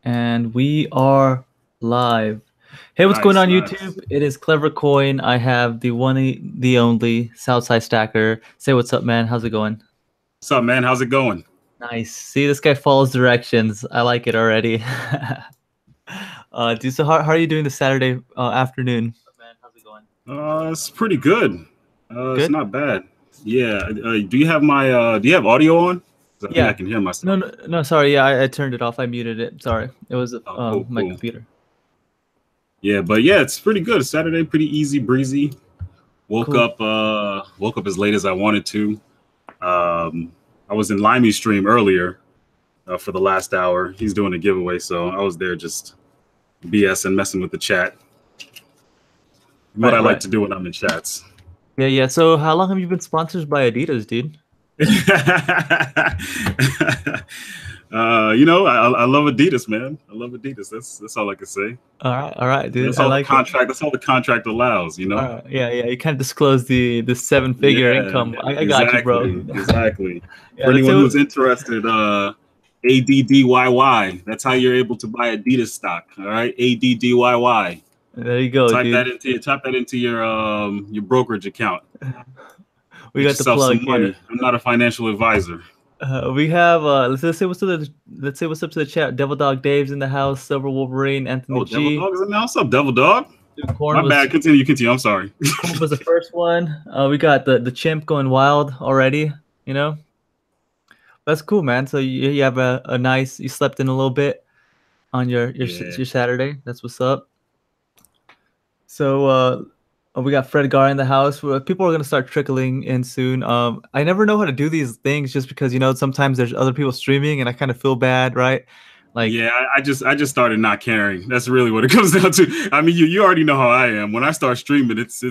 And we are live. Hey, what's going Nice, on nice. YouTube? It is Clever Coin. I have the one, the only Southside Stacker. Say what's up, man. How's it going? What's up, man? How's it going? Nice. See, this guy follows directions. I like it already. Dude, so how are you doing this Saturday afternoon? Man, how's it going? It's pretty good. It's Good? not bad. Yeah. Do you have my? Do you have audio on? 'Cause I think I Yeah. can hear No, myself. no, no, sorry. Yeah, I turned it off. I muted it. Sorry. It was Oh, cool, my cool. computer. Yeah, but yeah, it's pretty good. Saturday, pretty easy breezy. Woke Cool. up. Woke up as late as I wanted to. I was in Limey's stream earlier for the last hour. He's doing a giveaway, so I was there just BS and messing with the chat. What I like to do when I'm in chats. Yeah, yeah. So how long have you been sponsored by Adidas, dude? I love Adidas, man. I love Adidas. That's all I can say. All right, dude. That's I all the like it. contract. That's all the contract allows. Yeah, yeah. You can't disclose the seven-figure Yeah, income. I got you, bro. exactly. Yeah, For let's anyone say who's interested, ADDYY. That's how you're able to buy Adidas stock. All right, ADDYY. there you go, Type dude. that into your brokerage account. We Get got the yourself plug some money. here. I'm not a financial advisor. We have let's say what's up to the chat. Devil Dog Dave's in the house. Silver Wolverine, Anthony Oh, Devil G. Dog is in there. What's up, Devil Dog? Dude, Corn My was bad. Continue. I'm sorry. Corn was the first one. We got the chimp going wild already. You know, that's cool, man. So you have a nice. You slept in a little bit on your Yeah. Saturday. That's what's up. So we got Fred Gar in the house. People are gonna start trickling in soon. I never know how to do these things just because sometimes there's other people streaming and I kind of feel bad, right? Like Yeah, I just started not caring. That's really what it comes down to. I mean, you already know how I am. When I start streaming, it's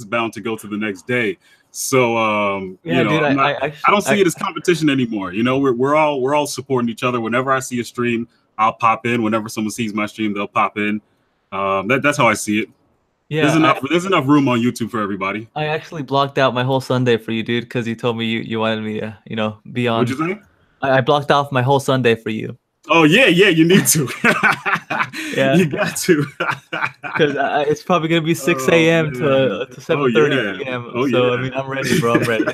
bound to go to the next day. So yeah, dude, I don't see it as competition anymore. We're all supporting each other. Whenever I see a stream, I'll pop in. Whenever someone sees my stream, they'll pop in. That's how I see it. yeah, There's enough room on YouTube for everybody. I actually blocked out my whole Sunday for you, dude, because you told me you wanted me to be on. What'd you say? I blocked off my whole Sunday for you. Oh yeah, you need to. Yeah, you got to. Because it's probably gonna be 6 a.m. to 7:30 p.m. Oh, so yeah. I mean, I'm ready, bro. I'm ready.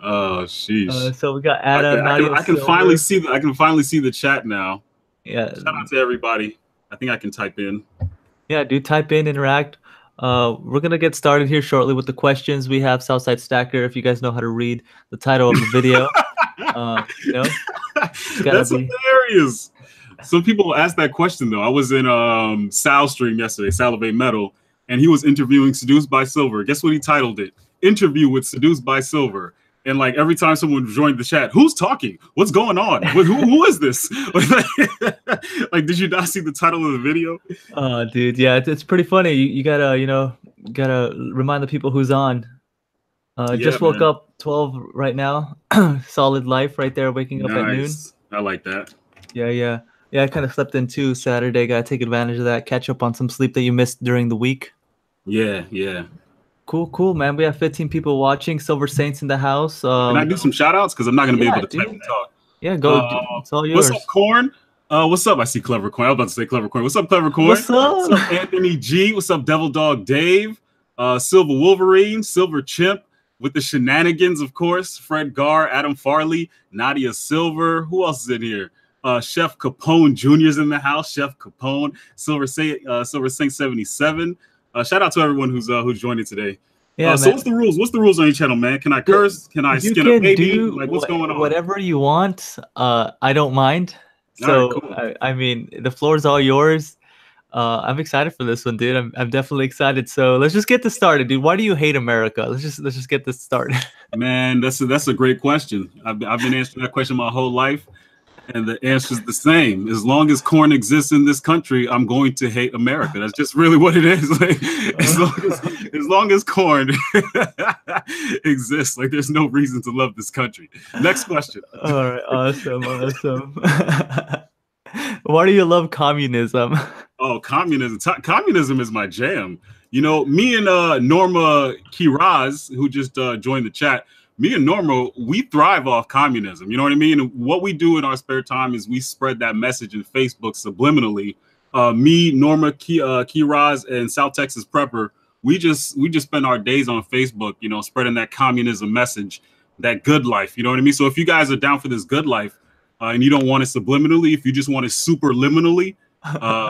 Oh sheesh. So we got Adam. I can finally see the chat now. Yeah. Shout out to everybody. I think I can type in. Yeah, dude, type in, interact. We're gonna get started here shortly with the questions. We have Southside Stacker. If you guys know how to read the title of the video, That's hilarious. Some people asked that question though. I was in Sal's stream yesterday, Salivate Metal, and he was interviewing Seduced by Silver. Guess what he titled it? Interview with Seduced by Silver. And like every time someone joined the chat, who's talking? What's going on? Who is this? Like, did you not see the title of the video? Dude, yeah, it's pretty funny. You gotta remind the people who's on. Just woke up 12 right now. Solid life right there, waking up at noon. I like that. Yeah. I kind of slept in too Saturday. Gotta take advantage of that. Catch up on some sleep that you missed during the week. Yeah. Cool, man. We have 15 people watching. Silver Saints in the house. Can I do some shout outs? Because I'm not going to be able to type and talk. Yeah, go. It's all yours. What's up, Corn? What's up? I see Clever Coin. I was about to say Clever Coin. What's up, Clever Coin? What's up? What's up, Anthony G? What's up, Devil Dog Dave? Silver Wolverine, Silver Chimp with the shenanigans, of course. Fred Gar, Adam Farley, Nadia Silver. Who else is in here? Chef Capone Jr.'s in the house. Chef Capone, Silver Saint 77. Shout out to everyone who's joining today. Yeah, so what's the rules? What's the rules on your channel, man? Can I curse? Can I skin a baby? Like, what's going on? Whatever you want. I don't mind. So right, cool. I mean, the floor is all yours. I'm excited for this one, dude. I'm definitely excited. So let's just get this started, dude. Why do you hate America? Let's just get this started. Man, that's a great question. I've been answering that question my whole life. And the answer is the same. As long as corn exists in this country, I'm going to hate America. That's just really what it is. Like, as long as corn exists, like there's no reason to love this country. Next question. All right, awesome. Why do you love communism? Oh, communism. Communism is my jam. Me and Norma Kiraz, who just joined the chat, me and Norma, we thrive off communism. You know what I mean? And what we do in our spare time is we spread that message in Facebook subliminally. Me, Norma, Kiraz, and South Texas Prepper, we just spend our days on Facebook, you know, spreading that communism message, that good life. You know what I mean? So if you guys are down for this good life and you don't want it subliminally, if you just want it superliminally,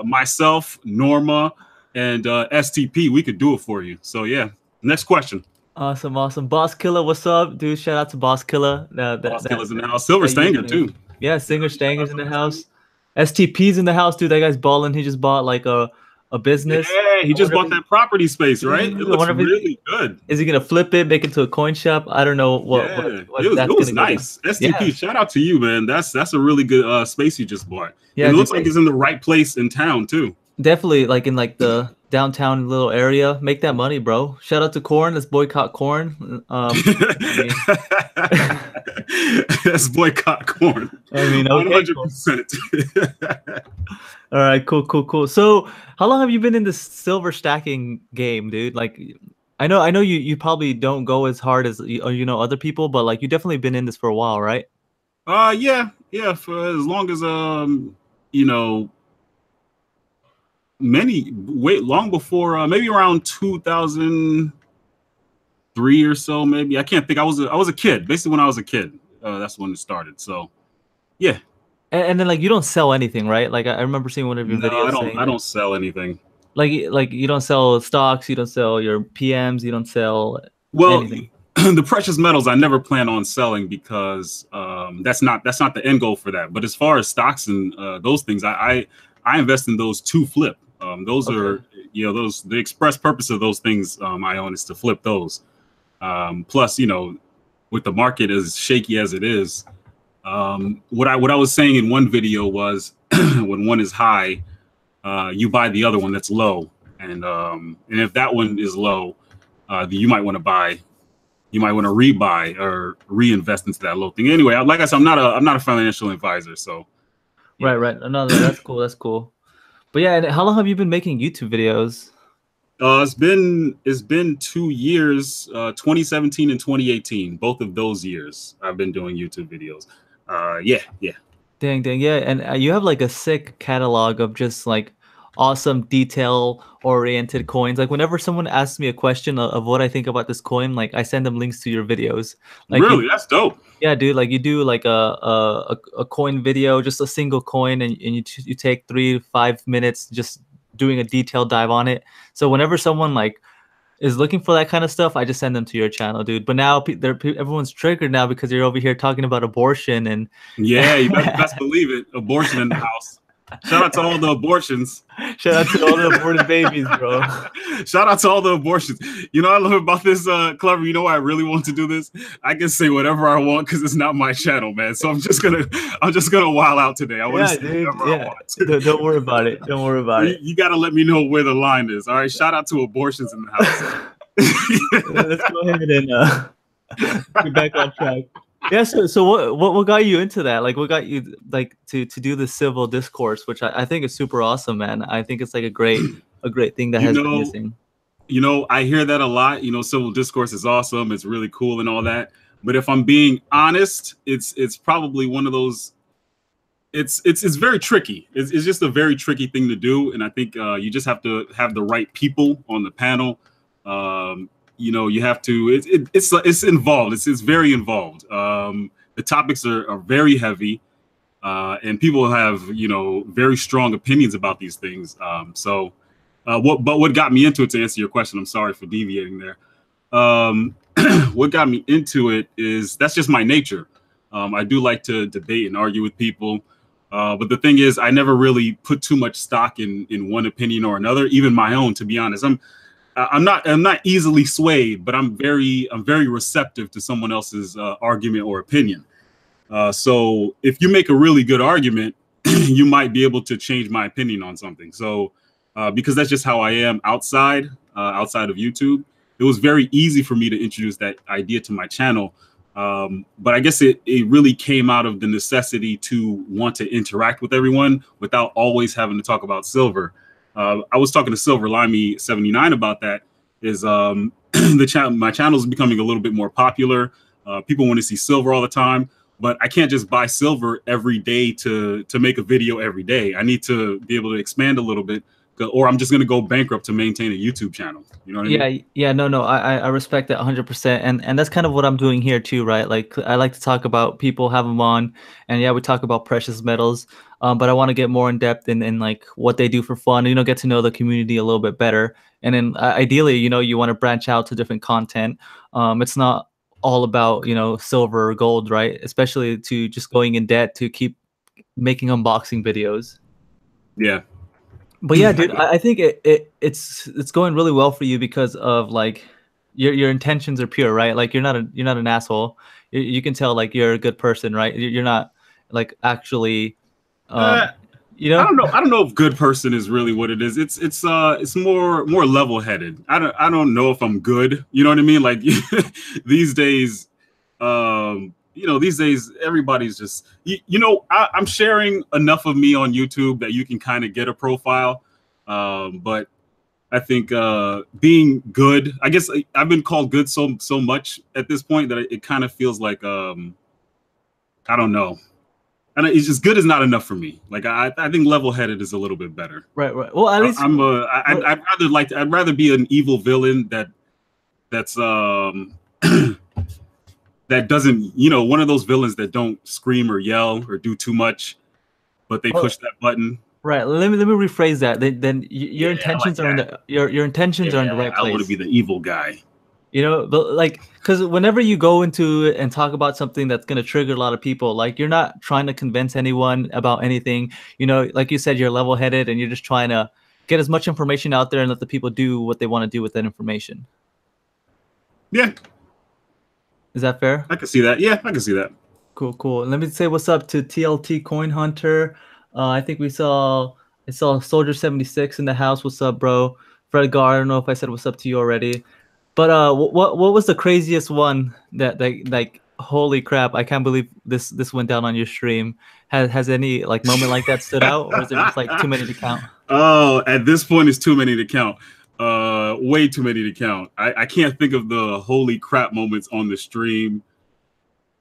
myself, Norma, and STP, we could do it for you. So yeah, next question. Awesome. Boss Killer, what's up, dude? Shout out to Boss Killer. Boss Killer's in the house. Silver Stanger too. Yeah, Singer Stanger's in the house. STP's in the house, dude. That guy's balling. He just bought like a business. Yeah, he just bought that property space, right? It looks really good. Is he gonna flip it, make it to a coin shop? I don't know what. Yeah, it was nice. STP, shout out to you, man. That's a really good space you just bought. Yeah, and it looks like it's in the right place in town too. Definitely, like in like the downtown little area. Make that money, bro. Shout out to Corn. Let's boycott Corn. Let's boycott Corn. I mean, okay, 100%. All right, cool. So, how long have you been in this silver stacking game, dude? Like, I know you probably don't go as hard as you know other people, but like you definitely been in this for a while, right? Yeah, for as long as you know. Long before maybe around 2003 or so, maybe. I can't think. I was a kid. Basically, when I was a kid, that's when it started. So, yeah. And then like you don't sell anything, right? Like I remember seeing one of your videos. I don't sell anything. Like you don't sell stocks, you don't sell your PMs, you don't sell anything. The precious metals I never plan on selling because that's not the end goal for that. But as far as stocks and those things, I invest in those to flip. Those are, you know, the express purpose of those things I own is to flip those. Plus, you know, with the market as shaky as it is, what I was saying in one video was when one is high, you buy the other one that's low, and if that one is low, you might want to rebuy or reinvest into that low thing. Anyway, like I said, I'm not a financial advisor, so. Yeah. Right. No, that's cool. That's cool. But yeah, and how long have you been making YouTube videos? It's been 2 years, 2017 and 2018. Both of those years, I've been doing YouTube videos. Yeah. Dang, yeah. And you have like a sick catalog of just like awesome detail-oriented coins. Like whenever someone asks me a question of what I think about this coin, like I send them links to your videos. Like really, that's dope. Yeah, dude. Like you do like a coin video, just a single coin, and you take 3 to 5 minutes just doing a detailed dive on it. So whenever someone like is looking for that kind of stuff, I just send them to your channel, dude. But now everyone's triggered now because you're over here talking about abortion and yeah, you best believe it. Abortion in the house. Shout out to all the abortions. Shout out to all the aborted babies, bro. Shout out to all the abortions. You know what I love about this, Clever? You know why I really want to do this? I can say whatever I want because it's not my channel, man. So I'm just gonna wild out today. I want to say whatever I want. Don't worry about it. Don't worry about it. You gotta let me know where the line is. All right. Shout out to abortions in the house. Let's go ahead and get back on track. Yeah, so what got you into that? Like, what got you like to do the civil discourse, which I think is super awesome, man. I think it's like a great thing that has been missing. You know, I hear that a lot. You know, civil discourse is awesome. It's really cool and all that. But if I'm being honest, it's probably one of those. It's very tricky. It's just a very tricky thing to do, and I think you just have to have the right people on the panel. You know, you have to. It's involved. It's very involved. The topics are very heavy, and people have, you know, very strong opinions about these things. What got me into it, to answer your question, I'm sorry for deviating there. What got me into it is that's just my nature. I do like to debate and argue with people, but the thing is, I never really put too much stock in one opinion or another, even my own. To be honest, I'm not easily swayed, but I'm very receptive to someone else's argument or opinion. So if you make a really good argument, you might be able to change my opinion on something. So because that's just how I am outside of YouTube, it was very easy for me to introduce that idea to my channel. But I guess it really came out of the necessity to want to interact with everyone without always having to talk about silver. I was talking to Silver Limey 79 about that. Is my channel is becoming a little bit more popular. People want to see silver all the time, but I can't just buy silver every day to make a video every day. I need to be able to expand a little bit, or I'm just going to go bankrupt to maintain a YouTube channel. You know what I mean? Yeah, no, I respect that 100%, and that's kind of what I'm doing here too, right? Like I like to talk about people, have them on, and yeah, we talk about precious metals, but I want to get more in depth in like what they do for fun, get to know the community a little bit better, and then ideally, you want to branch out to different content. It's not all about silver or gold, right? Especially to just going in debt to keep making unboxing videos. Yeah. But yeah, dude, I think it's going really well for you because of like your intentions are pure, right? Like you're not an asshole. You can tell like you're a good person, right? You're not like actually, I don't know. I don't know if good person is really what it is. It's more level headed. I don't know if I'm good. You know what I mean? Like these days, these days everybody's just I'm sharing enough of me on YouTube that you can kind of get a profile. But I think being good, I guess I've been called good so much at this point that it kind of feels like I don't know. And it's just good is not enough for me. Like I think level-headed is a little bit better. Right. Well, at least I'd rather be an evil villain that's that doesn't, one of those villains that don't scream or yell or do too much, but they push that button. Right. Let me rephrase that. Then your intentions are in the your intentions are in the right place. I want to be the evil guy. But like, because whenever you go into it and talk about something that's going to trigger a lot of people, like you're not trying to convince anyone about anything, like you said, you're level-headed and you're just trying to get as much information out there and let the people do what they want to do with that information. Yeah. Is that fair? I can see that. Yeah, I can see that. Cool. Let me say what's up to TLT Coin Hunter. I think I saw Soldier 76 in the house. What's up, bro? Fred Gar, I don't know if I said what's up to you already. But what was the craziest one that like holy crap, I can't believe this went down on your stream? Has any like moment like that stood out, or is it just like too many to count? Oh, at this point it's too many to count. Way too many to count. I can't think of the holy crap moments on the stream.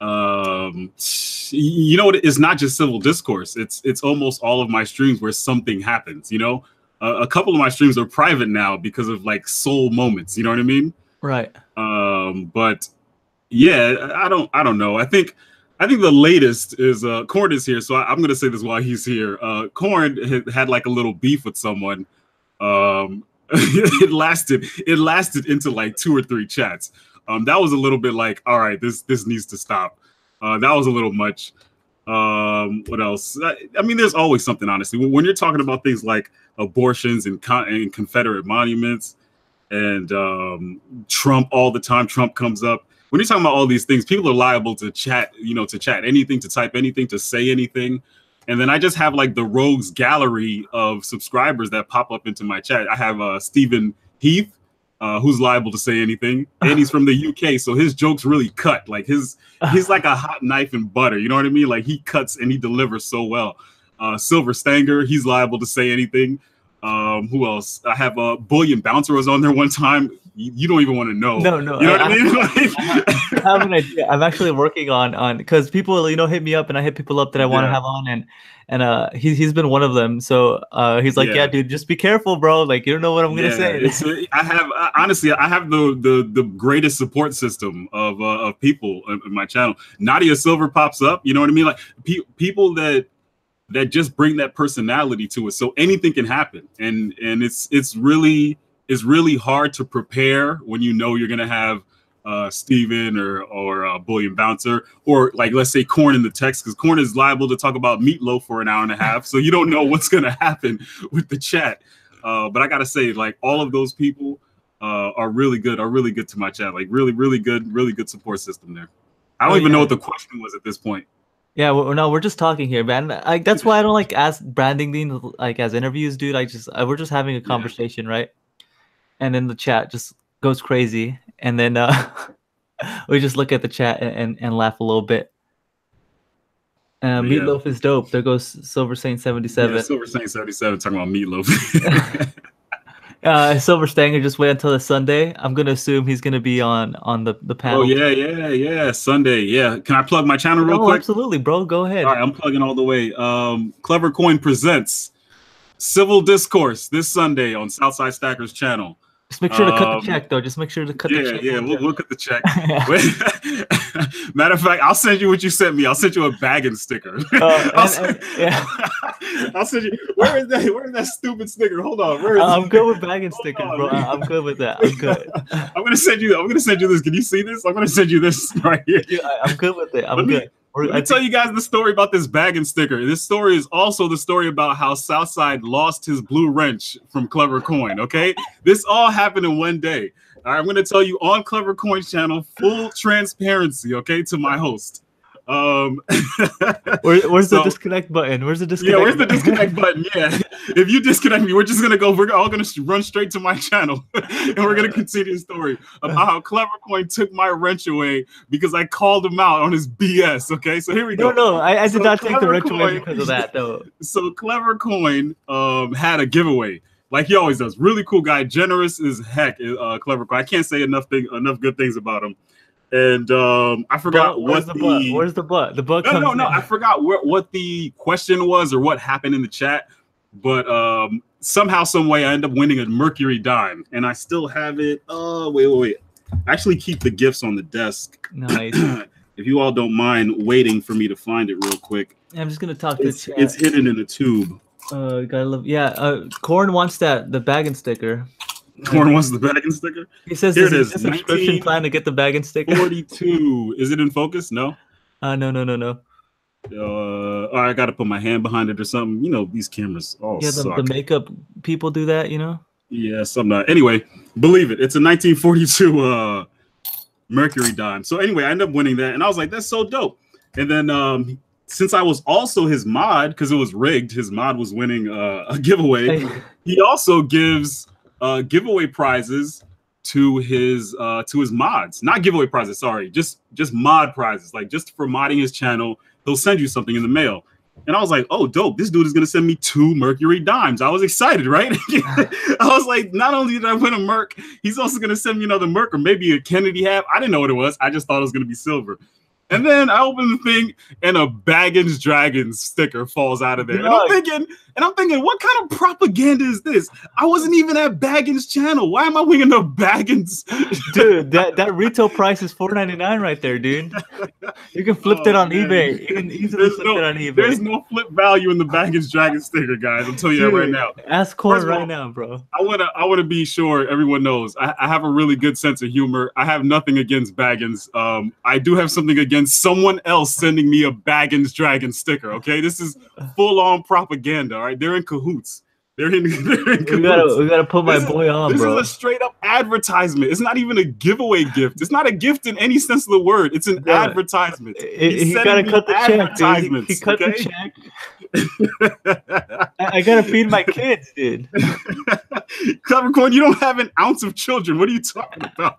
It's not just civil discourse. It's almost all of my streams where something happens. A couple of my streams are private now because of like soul moments. You know what I mean? Right. But yeah, I don't know. I think the latest is Corn is here, so I'm gonna say this while he's here. Corn had like a little beef with someone. It lasted into like 2 or 3 chats. That was a little bit like, all right, this needs to stop. That was a little much. What else? I mean, there's always something, honestly. When you're talking about things like abortions and Confederate monuments and Trump all the time, Trump comes up. When you're talking about all these things, people are liable to chat, to chat anything, to type anything, to say anything. And then I just have like the rogues gallery of subscribers that pop up into my chat. I have Stephen Heath, who's liable to say anything, and he's from the UK, so his jokes really cut. Like he's like a hot knife in butter. You know what I mean? Like he cuts and he delivers so well. Silver Stanger, he's liable to say anything. Who else? I have Bullion Bouncer was on there one time. You don't even want to know. No. You know what I mean? I have an idea. I'm actually working on because people, hit me up and I hit people up that I want to have on, and he's been one of them. So he's like, yeah, dude, just be careful, bro. Like you don't know what I'm gonna say. I have honestly, I have the greatest support system of people in my channel. Nadia Silver pops up. You know what I mean? Like people that just bring that personality to it. So anything can happen, and it's really hard to prepare when you're gonna have Steven or Bullion Bouncer, or like let's say Corn in the text, because Corn is liable to talk about meatloaf for an hour and a half, so you don't know what's gonna happen with the chat. But I gotta say, like all of those people are really good to my chat. Like really good support system there. I don't even know what the question was at this point. Yeah, no, we're just talking here, man. That's why I don't like branding these like as interviews, dude. We're just having a conversation, right? And then the chat just goes crazy, and then we just look at the chat and laugh a little bit. Meatloaf is dope. There goes Silver Saint 77. Yeah, Silver Saint 77 talking about meatloaf. Silver Stanger, just wait until the Sunday. I'm gonna assume he's gonna be on the panel. Oh yeah. Sunday. Yeah. Can I plug my channel real quick? Absolutely, bro. Go ahead. All right, I'm plugging all the way. Clever Coin presents Civil Discourse this Sunday on Southside Stacker's channel. Just make sure to cut the check, though. Just make sure to cut the check. Yeah, we'll cut the check. Matter of fact, I'll send you what you sent me. I'll send you a bagging sticker. I'll send you. Where is that stupid sticker? Hold on. I'm good with bagging stickers, bro. I'm good with that. I'm good. I'm gonna send you this. Can you see this? I'm gonna send you this right here. Dude, I'm good with it. I'm good. Let me tell you guys the story about this bagging sticker. This story is also the story about how Southside lost his blue wrench from Clever Coin, okay? This all happened in one day. All right, I'm going to tell you on Clever Coin's channel, full transparency, okay, to my host. Where's the disconnect button? Where's the disconnect? Yeah, where's the disconnect button? Yeah, if you disconnect me, we're all gonna run straight to my channel, and we're gonna continue the story about how Clever Coin took my wrench away because I called him out on his BS. Okay, so here we go. No, I did not take the wrench away because of that, though. So Clever Coin had a giveaway. Like he always does. Really cool guy, generous as heck. Clever Coin. I can't say enough good things about him. And I forgot where's the butt. Where's the butt? The butt. No. I forgot what the question was or what happened in the chat. But somehow, some way, I end up winning a Mercury dime, and I still have it. Wait. I actually keep the gifts on the desk. Nice. If you all don't mind waiting for me to find it real quick. I'm just gonna talk to the chat. It's hidden in a tube. Gotta love. Yeah. Corn wants the bagging sticker. Corn wants the bagging sticker. He says here it is. A subscription plan to get the bagging sticker. 42. Is it in focus? No. No. I got to put my hand behind it or something. You know, these cameras all suck. The makeup people do that. You know. Yeah, some not. Anyway, believe it. It's a 1942 Mercury dime. So anyway, I ended up winning that, and I was like, "That's so dope." And then since I was also his mod, because it was rigged, his mod was winning a giveaway. He also gives giveaway prizes to his mods. Not giveaway prizes, sorry, just mod prizes. Like just for modding his channel, he'll send you something in the mail. And I was like, oh, dope, this dude is gonna send me 2 Mercury dimes. I was excited, right? I was like, not only did I win a Merc, he's also gonna send me another Merc or maybe a Kennedy hat. I didn't know what it was. I just thought it was gonna be silver. And then I open the thing, and a Baggins Dragons sticker falls out of there. And I'm thinking, what kind of propaganda is this? I wasn't even at Baggins' channel. Why am I winning a Baggins? Dude, that retail price is $4.99 right there, dude. You can flip it on eBay. You can easily flip it on eBay. There's no flip value in the Baggins Dragons sticker, guys. I'm telling you that right now. Ask Corn right now, bro. I wanna be sure everyone knows. I have a really good sense of humor. I have nothing against Baggins. I do have something against someone else sending me a Baggins Dragon sticker. Okay, this is full-on propaganda. All right, they're in cahoots. They're in cahoots. We gotta put my boy on, bro. This is a straight-up advertisement. It's not even a giveaway gift. It's not a gift in any sense of the word. It's an advertisement. He gotta cut the check. Dude. He cut the check. I gotta feed my kids, dude. Clever Coin, you don't have an ounce of children. What are you talking about?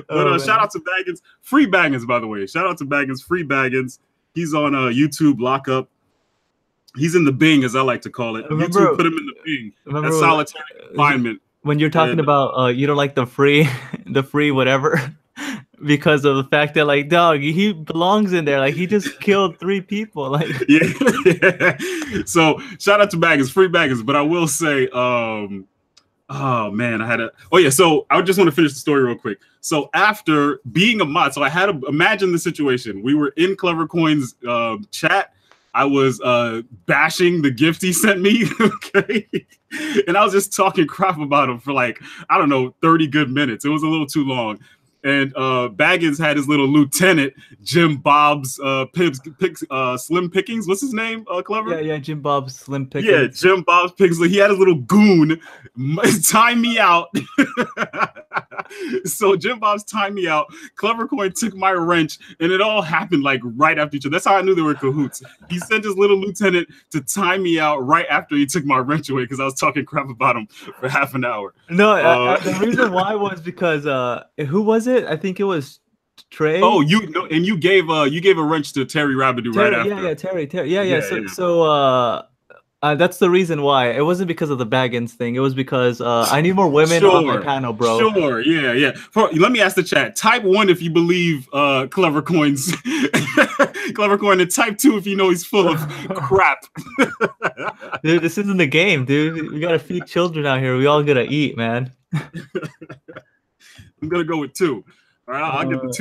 But shout out to Baggins, free Baggins, by the way. Shout out to Baggins, free Baggins. He's on YouTube lockup. He's in the Bing, as I like to call it. YouTube put him in the Bing. That's solitary confinement. When you're talking about you don't like the free whatever, because of the fact that like dog, he belongs in there. Like he just killed 3 people. Like yeah. So shout out to Baggins, free Baggins. But I will say, oh man, so I just want to finish the story real quick. So after being a mod, so I had to imagine the situation. We were in Clever Coin's chat. I was bashing the gift he sent me, okay? And I was just talking crap about him for like, I don't know, 30 good minutes. It was a little too long. And Baggins had his little lieutenant, Jim Bob's Slim Pickings. What's his name, Clever? Yeah, Jim Bob's Slim Pickings. Yeah, Jim Bob's Pickings. He had his little goon time me out. So Jim Bob's timed me out. Clever Coin took my wrench, and it all happened like right after each other. That's how I knew they were cahoots. He sent his little lieutenant to time me out right after he took my wrench away because I was talking crap about him for half an hour. No, the reason why was because who was it? I think it was Trey. Oh, you gave a wrench to Terry Rabidou right after. Yeah, Terry. Yeah. So That's the reason why. It wasn't because of the Baggins thing. It was because I need more women on my panel, bro. Sure, yeah. Let me ask the chat. Type 1 if you believe Clever Coin's Clever Coin, and type 2 if you know he's full of crap. Dude, this isn't the game, dude. We gotta feed children out here. We all gotta eat, man. I'm gonna go with 2. All right, I'll get the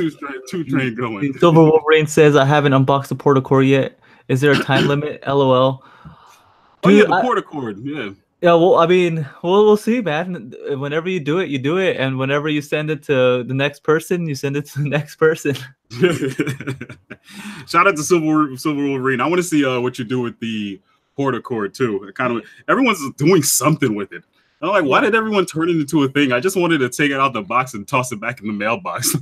two train going. Silver Wolverine says, I haven't unboxed the Portacore yet. Is there a time limit? LOL. Dude, the Portacore, yeah. Yeah, well, I mean, we'll see, man. Whenever you do it, and whenever you send it to the next person, you send it to the next person. Shout out to Silver Wolverine. I want to see what you do with the Portacore too. Everyone's doing something with it. I'm like, why did everyone turn it into a thing? I just wanted to take it out the box and toss it back in the mailbox.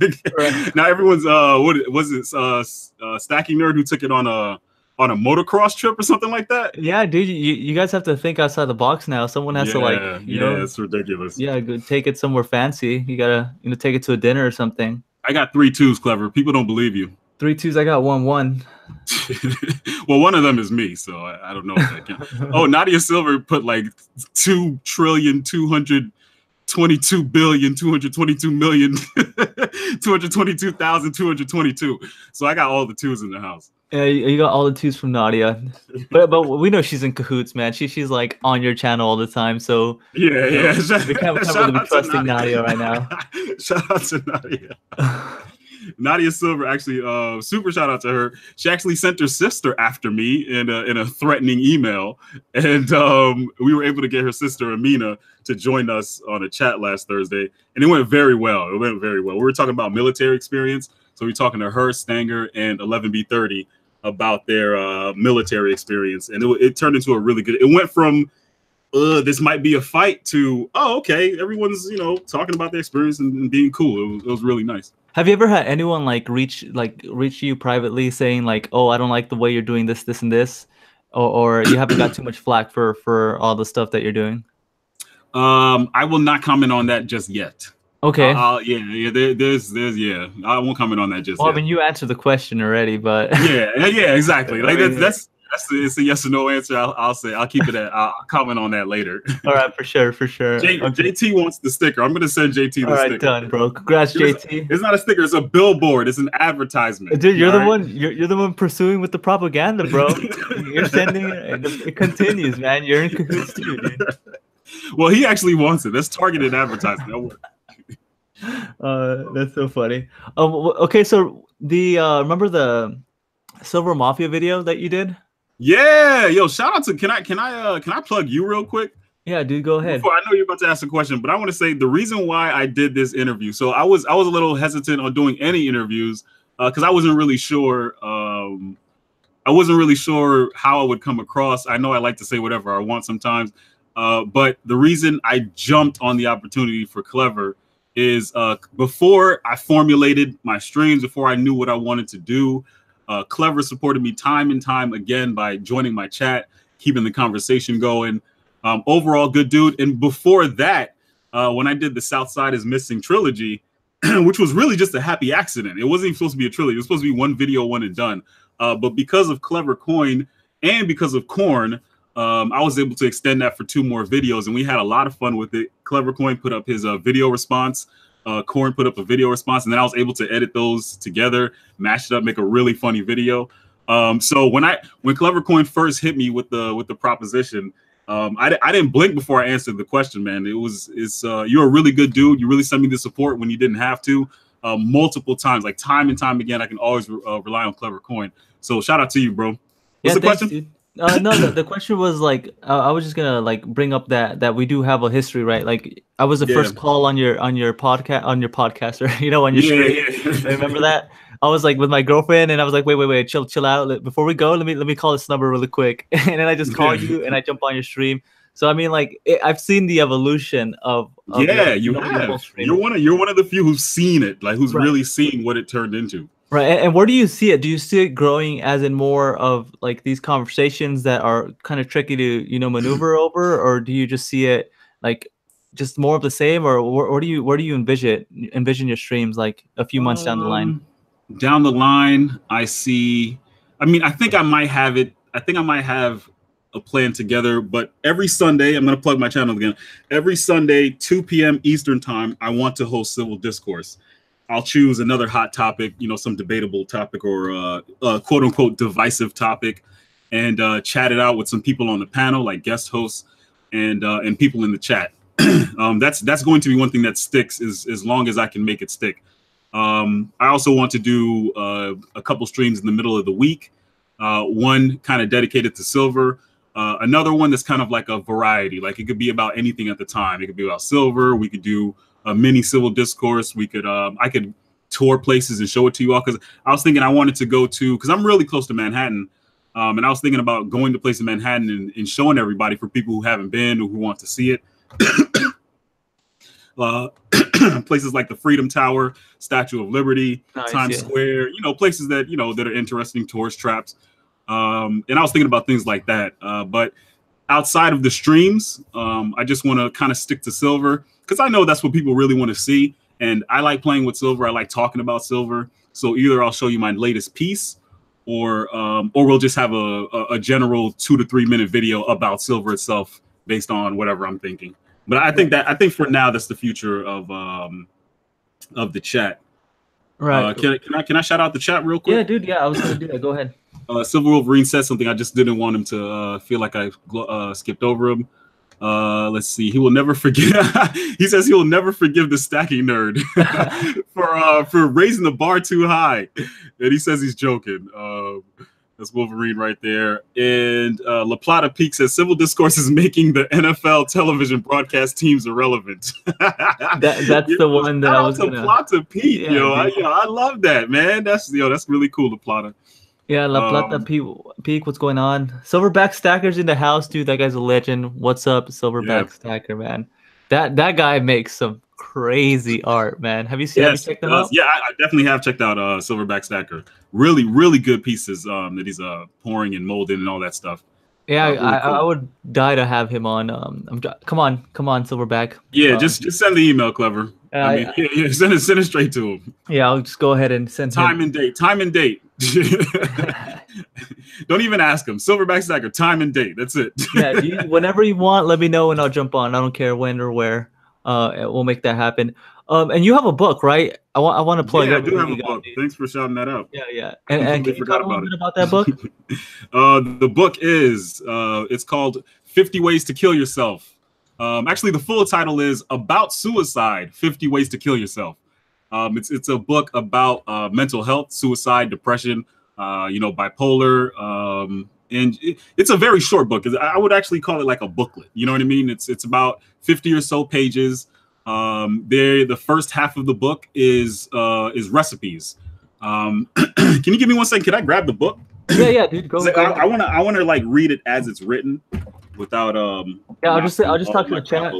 Now everyone's what was it? Stacking Nerd who took it on a motocross trip or something like that. Yeah, dude, you guys have to think outside the box now. Someone has to you know, it's ridiculous. Yeah, go take it somewhere fancy. You gotta take it to a dinner or something. I got 3 2s, Clever. People don't believe you. 3 2s. I got 1 1. Well, one of them is me, so I don't know if that counts. Oh, Nadia Silver put like 2,222,222,222,222. So I got all the 2s in the house. Yeah, you got all the 2s from Nadia, but we know she's in cahoots, man. She's like on your channel all the time, so yeah. We can't really be trusting Nadia right now. Shout out to Nadia. Nadia Silver actually, super shout out to her. She actually sent her sister after me in a threatening email, and we were able to get her sister Amina to join us on a chat last Thursday, and it went very well. We were talking about military experience, so we were talking to her, Stanger, and 11B30 about their military experience, and it turned into a really good. It went from this might be a fight to okay, everyone's talking about their experience and being cool. It was really nice. Have you ever had anyone reach you privately saying oh, I don't like the way you're doing this, and this, or you haven't got too much flack for all the stuff that you're doing? I will not comment on that just yet. Okay. There's I won't comment on that just yet. I mean, you answered the question already, but yeah, exactly. That's it's a yes or no answer. I'll keep it at. I'll comment on that later. All right, for sure. JT wants the sticker. I'm gonna send JT the sticker. All right, done, bro. Congrats, JT. It's not a sticker. It's a billboard. It's an advertisement. Dude, you're the one. You're the one pursuing with the propaganda, bro. You're sending it. It continues, man. You're in cahoots too, dude. Well, he actually wants it. That's targeted advertising. That's so funny. Okay, so the remember the Silver Mafia video that you did? Yeah, yo, shout out to can I plug you real quick? Yeah, dude, go ahead. I know you're about to ask a question, but I want to say the reason why I did this interview. So I was a little hesitant on doing any interviews because I wasn't really sure. I wasn't really sure how I would come across. I know I like to say whatever I want sometimes, but the reason I jumped on the opportunity for Clever is before I formulated my streams, before I knew what I wanted to do. Clever supported me time and time again by joining my chat, keeping the conversation going. Overall, good dude. And before that, when I did the Southside is Missing trilogy, which was really just a happy accident. It wasn't even supposed to be a trilogy. It was supposed to be one video, one and done. But because of Clever Coin and because of Corn, I was able to extend that for 2 more videos, and we had a lot of fun with it. Clever Coin put up his video response. Corn put up a video response, and then I was able to edit those together, mash it up, make a really funny video. So when Clever Coin first hit me with the proposition, I didn't blink before I answered the question, man. You're a really good dude. You really sent me the support when you didn't have to, multiple times, like time and time again. I can always rely on Clever Coin. So shout out to you, bro. What's the question? Dude. No, the question was I was just gonna bring up that we do have a history, right? I was the first call on your podcast on your podcaster, on your stream. Remember that? I was with my girlfriend, and I was like, wait, chill out. Before we go, let me call this number really quick, and then I just call you, and I jump on your stream. So I mean, I've seen the evolution of you have. You're one of the few who's seen it, who's really seen what it turned into. Right, and where do you see it? Do you see it growing as in more of these conversations that are kind of tricky to maneuver over, or do you just see it just more of the same, or where do you envision your streams a few months down the line? Down the line, I see. I mean, I think I might have it. I think I might have a plan together. But every Sunday, I'm going to plug my channel again. Every Sunday, 2 p.m. Eastern time, I want to host Civil Discourse. I'll choose another hot topic, you know, some debatable topic or quote unquote divisive topic, and chat it out with some people on the panel, like guest hosts and people in the chat. That's going to be one thing that sticks as long as I can make it stick. I also want to do a couple streams in the middle of the week. One kind of dedicated to silver. Another one that's kind of like a variety. Like it could be about anything at the time. It could be about silver. We could do a mini Civil Discourse. We could I could tour places and show it to you all, because I was thinking I wanted to go to, because I'm really close to Manhattan. And I was thinking about going to places in Manhattan and showing everybody, for people who haven't been or who want to see it. Places like the Freedom Tower, Statue of Liberty, Times Square, you know, places that, you know, that are interesting tourist traps. And I was thinking about things like that. But outside of the streams, I just want to kind of stick to silver, because I know that's what people really want to see. And I like playing with silver. I like talking about silver. So either I'll show you my latest piece, or we'll just have a general 2 to 3 minute video about silver itself based on whatever I'm thinking. But I think for now, that's the future of the chat. Right. Can I shout out the chat real quick? Yeah, dude. Yeah, I was gonna do that. Go ahead. Silver Wolverine said something. I just didn't want him to feel like I skipped over him. Let's see. He will never forget. He says he will never forgive the stacking nerd for raising the bar too high. And he says he's joking. That's Wolverine right there. And La Plata Peak says Civil Discourse is making the NFL television broadcast teams irrelevant. That's the one that I was gonna. La Plata Peak, I love that, man. That's really cool, La Plata. Yeah, La Plata Peak, what's going on? Silverback Stacker's in the house, dude. That guy's a legend. What's up, Silverback Stacker, man? That guy makes some crazy art, man. Have you checked them out? Yeah, I definitely have checked out Silverback Stacker. Really, really good pieces that he's pouring and molding and all that stuff. Yeah, really cool. I would die to have him on. Come on, Silverback. Yeah, just send the email, Clever. Send it straight to him. Yeah, I'll just go ahead and send time and date. Don't even ask him. Silverback Stacker, time and date. That's it. Yeah, whenever you want, let me know and I'll jump on. I don't care when or where. We'll make that happen. And you have a book, right? I want to plug. Yeah, I do have a book. Thanks for shouting that out. Yeah. And can you talk a little bit about that book? The book is it's called 50 Ways to Kill Yourself. Actually, the full title is About Suicide: 50 Ways to Kill Yourself. It's a book about mental health, suicide, depression, bipolar. And it's a very short book. I would actually call it like a booklet. You know what I mean? It's about 50 or so pages. The first half of the book is recipes. Can you give me 1 second? Can I grab the book? Yeah, dude. Go. I wanna like read it as it's written without I'll just talk to the chat.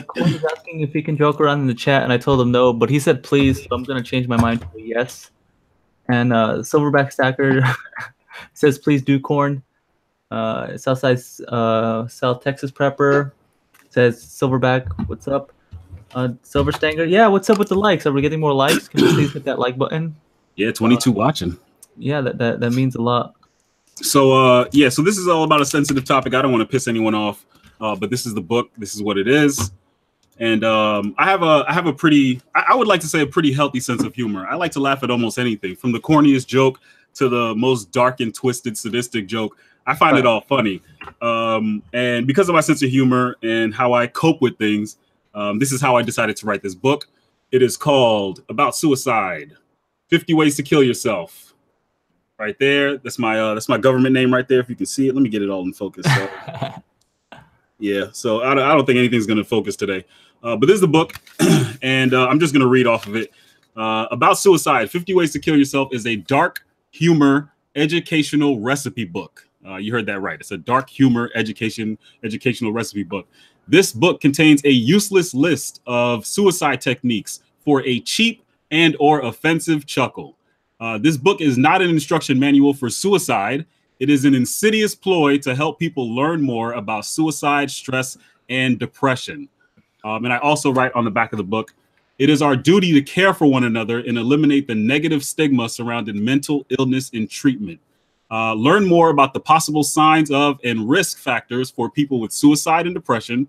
Corn is asking if he can joke around in the chat, and I told him no, but he said please, so I'm gonna change my mind to a yes. And Silverback Stacker says please do, Corn. Southside South Texas Prepper says Silverback, what's up? Silver Stanger, yeah, what's up with the likes? Are we getting more likes? Can you please hit that like button? Yeah, 22 watching. Yeah, that means a lot. So so this is all about a sensitive topic. I don't want to piss anyone off, but this is the book. This is what it is. And I have a pretty, I would like to say, a pretty healthy sense of humor. I like to laugh at almost anything, from the corniest joke to the most dark and twisted, sadistic joke. I find it all funny. And because of my sense of humor and how I cope with things, this is how I decided to write this book. It is called About Suicide: 50 Ways to Kill Yourself. Right there. That's my government name right there. If you can see it, let me get it all in focus. So, yeah. So I don't think anything's going to focus today. But this is the book, and I'm just going to read off of it. About Suicide: 50 Ways to Kill Yourself is a dark humor educational recipe book. You heard that right. It's a dark humor educational recipe book. This book contains a useless list of suicide techniques for a cheap and or offensive chuckle. This book is not an instruction manual for suicide. It is an insidious ploy to help people learn more about suicide, stress, and depression. And I also write on the back of the book, it is our duty to care for one another and eliminate the negative stigma surrounding mental illness and treatment. Learn more about the possible signs of and risk factors for people with suicide and depression.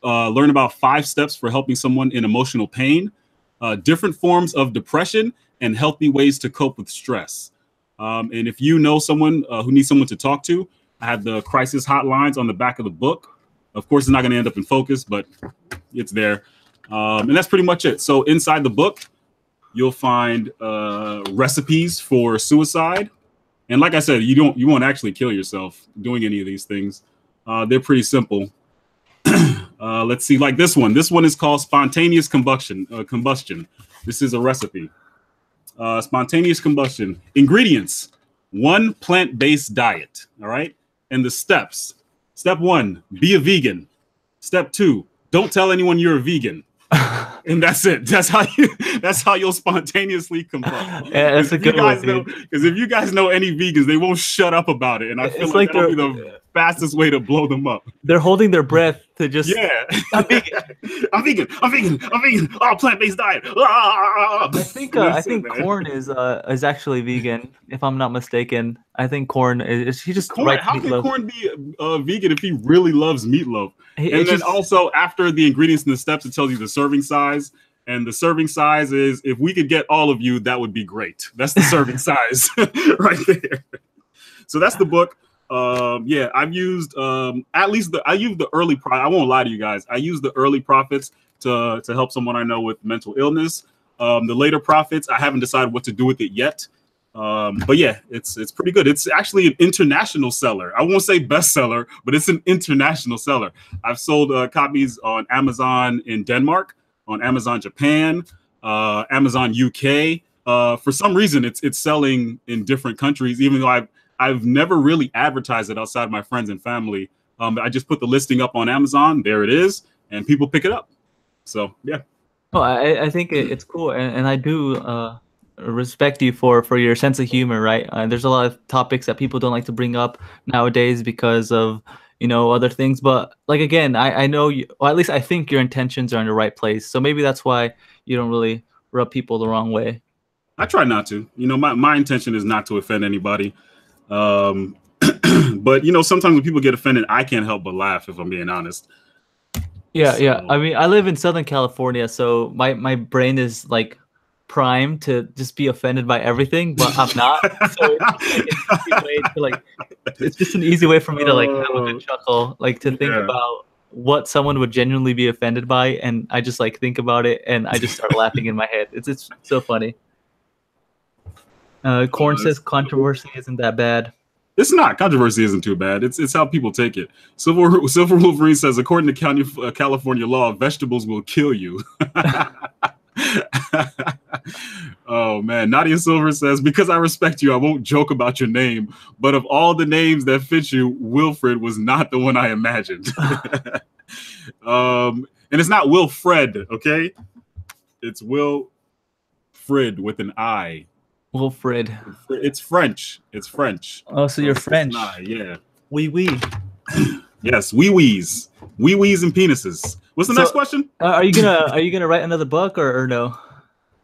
Learn about 5 steps for helping someone in emotional pain, different forms of depression, and healthy ways to cope with stress. And if you know someone who needs someone to talk to, I have the crisis hotlines on the back of the book. Of course, it's not going to end up in focus, but it's there. And that's pretty much it. So inside the book, you'll find recipes for suicide. And like I said, you won't actually kill yourself doing any of these things. They're pretty simple. Let's see, like this one. This one is called spontaneous combustion. This is a recipe. Spontaneous combustion. Ingredients: 1 plant-based diet. All right. And the steps. Step 1, be a vegan. Step 2, don't tell anyone you're a vegan. And that's it. That's how you'll spontaneously combust. Yeah, that's a good one, dude. Because if you guys know any vegans, they won't shut up about it. And I feel like that'll be the fastest way to blow them up. They're holding their breath to just I'm vegan. I'm vegan. Oh, plant-based diet. I think corn is actually vegan, if I'm not mistaken. I think corn is he just corn, how can corn be vegan if he really loves meatloaf? And then also after the ingredients and the steps, it tells you the serving size. And the serving size is, if we could get all of you, that would be great. That's the serving size right there. So that's the book. Yeah, I've used I used the early I won't lie to you guys. I used the early profits to help someone I know with mental illness. The later profits, I haven't decided what to do with it yet. But yeah, it's pretty good. It's actually an international seller. I won't say bestseller, but it's an international seller. I've sold copies on Amazon in Denmark, on Amazon Japan, Amazon UK. For some reason, it's selling in different countries, even though I've never really advertised it outside my friends and family. I just put the listing up on Amazon. There it is, and people pick it up. So yeah. Oh, I think it's cool, and I do respect you for your sense of humor, right? There's a lot of topics that people don't like to bring up nowadays because of other things. But like again, I know you, or at least I think your intentions are in the right place. So maybe that's why you don't really rub people the wrong way. I try not to. My intention is not to offend anybody. But sometimes when people get offended, I can't help but laugh, if I'm being honest. Yeah. I mean, I live in Southern California, so my brain is like primed to just be offended by everything, but I'm not. So it's just an easy way for me to like have a good chuckle, like to think about what someone would genuinely be offended by, and I just like think about it and I just start laughing in my head. It's so funny. Corn says controversy isn't that bad. It's not. Controversy isn't too bad. It's how people take it. Silver Wolverine says, according to California law, vegetables will kill you. Oh man. Nadia Silver says, because I respect you, I won't joke about your name, but of all the names that fit you, Wilfred was not the one I imagined. And it's not Wilfred, okay? It's Wilfred with an I. Wilfred. It's French. It's French. Oh, so you're French. Yeah. Oui, oui. Yes, wee-wees. Wee-wees and penises. What's the next question? Are you gonna write another book or no?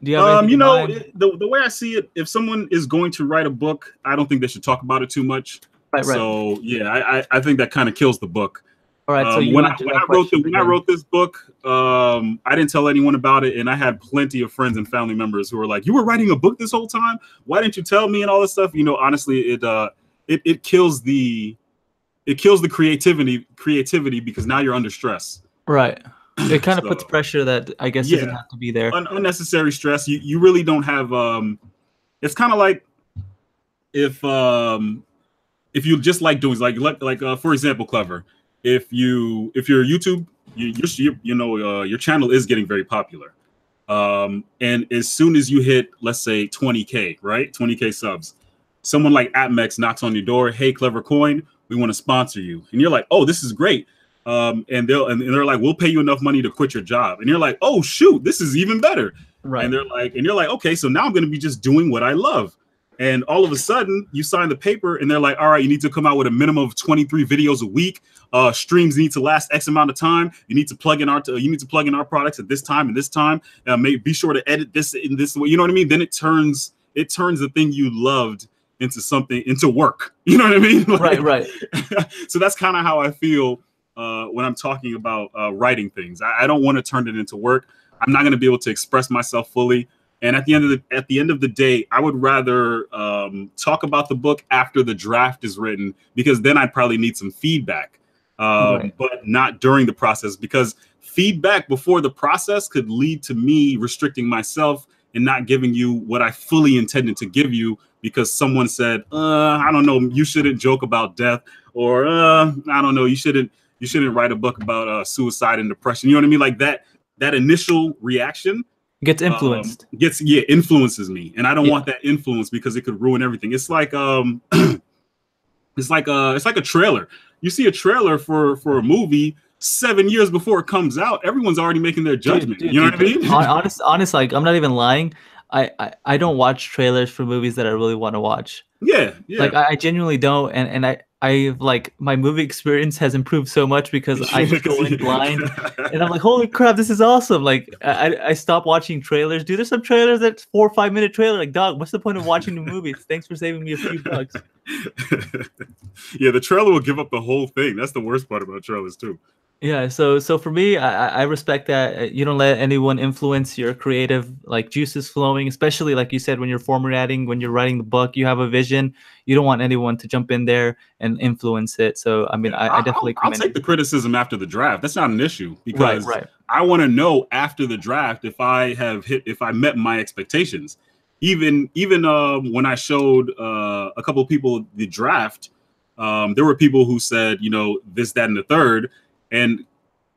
Do you have the way I see it, if someone is going to write a book, I don't think they should talk about it too much. Right. So yeah, I think that kind of kills the book. All right. So when I wrote this book, I didn't tell anyone about it, and I had plenty of friends and family members who were like, "You were writing a book this whole time? Why didn't you tell me?" and all this stuff. Honestly, it kills the creativity because now you're under stress. Right. It kind of puts pressure that I guess doesn't have to be there. Unnecessary stress. You really don't have. It's kind of like if you just like doing like for example, Clever. If you're YouTube, your channel is getting very popular. And as soon as you hit, let's say 20K, right? 20K subs, someone like AppMex knocks on your door. Hey, Clever Coin, we want to sponsor you. And you're like, oh, this is great. And they're like, we'll pay you enough money to quit your job. And you're like, oh shoot, this is even better. Right. And you're like, okay, so now I'm going to be just doing what I love. And all of a sudden you sign the paper and they're like, all right, you need to come out with a minimum of 23 videos a week. Streams need to last X amount of time. You need to plug in our products at this time and this time. Be sure to edit this in this way. You know what I mean? Then it turns the thing you loved into work. You know what I mean? Like, right. So that's kind of how I feel when I'm talking about writing things. I don't want to turn it into work. I'm not going to be able to express myself fully. And at the end of the day, I would rather talk about the book after the draft is written, because then I'd probably need some feedback, but not during the process, because feedback before the process could lead to me restricting myself and not giving you what I fully intended to give you, because someone said, I don't know, you shouldn't joke about death, or I don't know, you shouldn't write a book about suicide and depression. You know what I mean? Like that initial reaction gets influenced. Influences me, and I don't want that influence, because it could ruin everything. It's like it's like a trailer. You see a trailer for a movie 7 years before it comes out, everyone's already making their judgment. You know what I mean? Honest, like, I'm not even lying. I don't watch trailers for movies that I really want to watch. Yeah. Like, I genuinely don't, and I like, my movie experience has improved so much because I just go in blind, and I'm like, holy crap, this is awesome. Like, I stopped watching trailers. Dude, there's some trailers that's 4 or 5 minute trailer. Like, dog, what's the point of watching the movie? Thanks for saving me a few bucks. Yeah, the trailer will give up the whole thing. That's the worst part about trailers too. Yeah, so for me, I respect that you don't let anyone influence your creative, like, juices flowing, especially like you said, when you're formatting, when you're writing the book, you have a vision. You don't want anyone to jump in there and influence it. So I mean, I definitely I'll take the criticism after the draft. That's not an issue, because right. I want to know after the draft if I met my expectations. Even when I showed a couple of people the draft, there were people who said, you know, this, that, and the third. And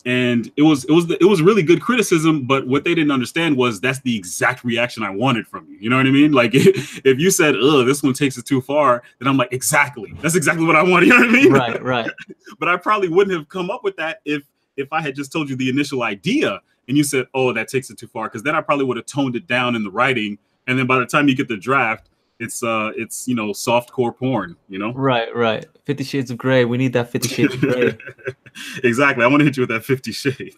it was really good criticism, but what they didn't understand was that's the exact reaction I wanted from you. You know what I mean? Like, if you said, "Oh, this one takes it too far," then I'm like, exactly. That's exactly what I want. You know what I mean? Right. But I probably wouldn't have come up with that if I had just told you the initial idea and you said, "Oh, that takes it too far," because then I probably would have toned it down in the writing, and then by the time you get the draft, it's you know, softcore porn, you know? Right. 50 Shades of Grey. We need that 50 Shades of Grey. Exactly. I want to hit you with that 50 Shades.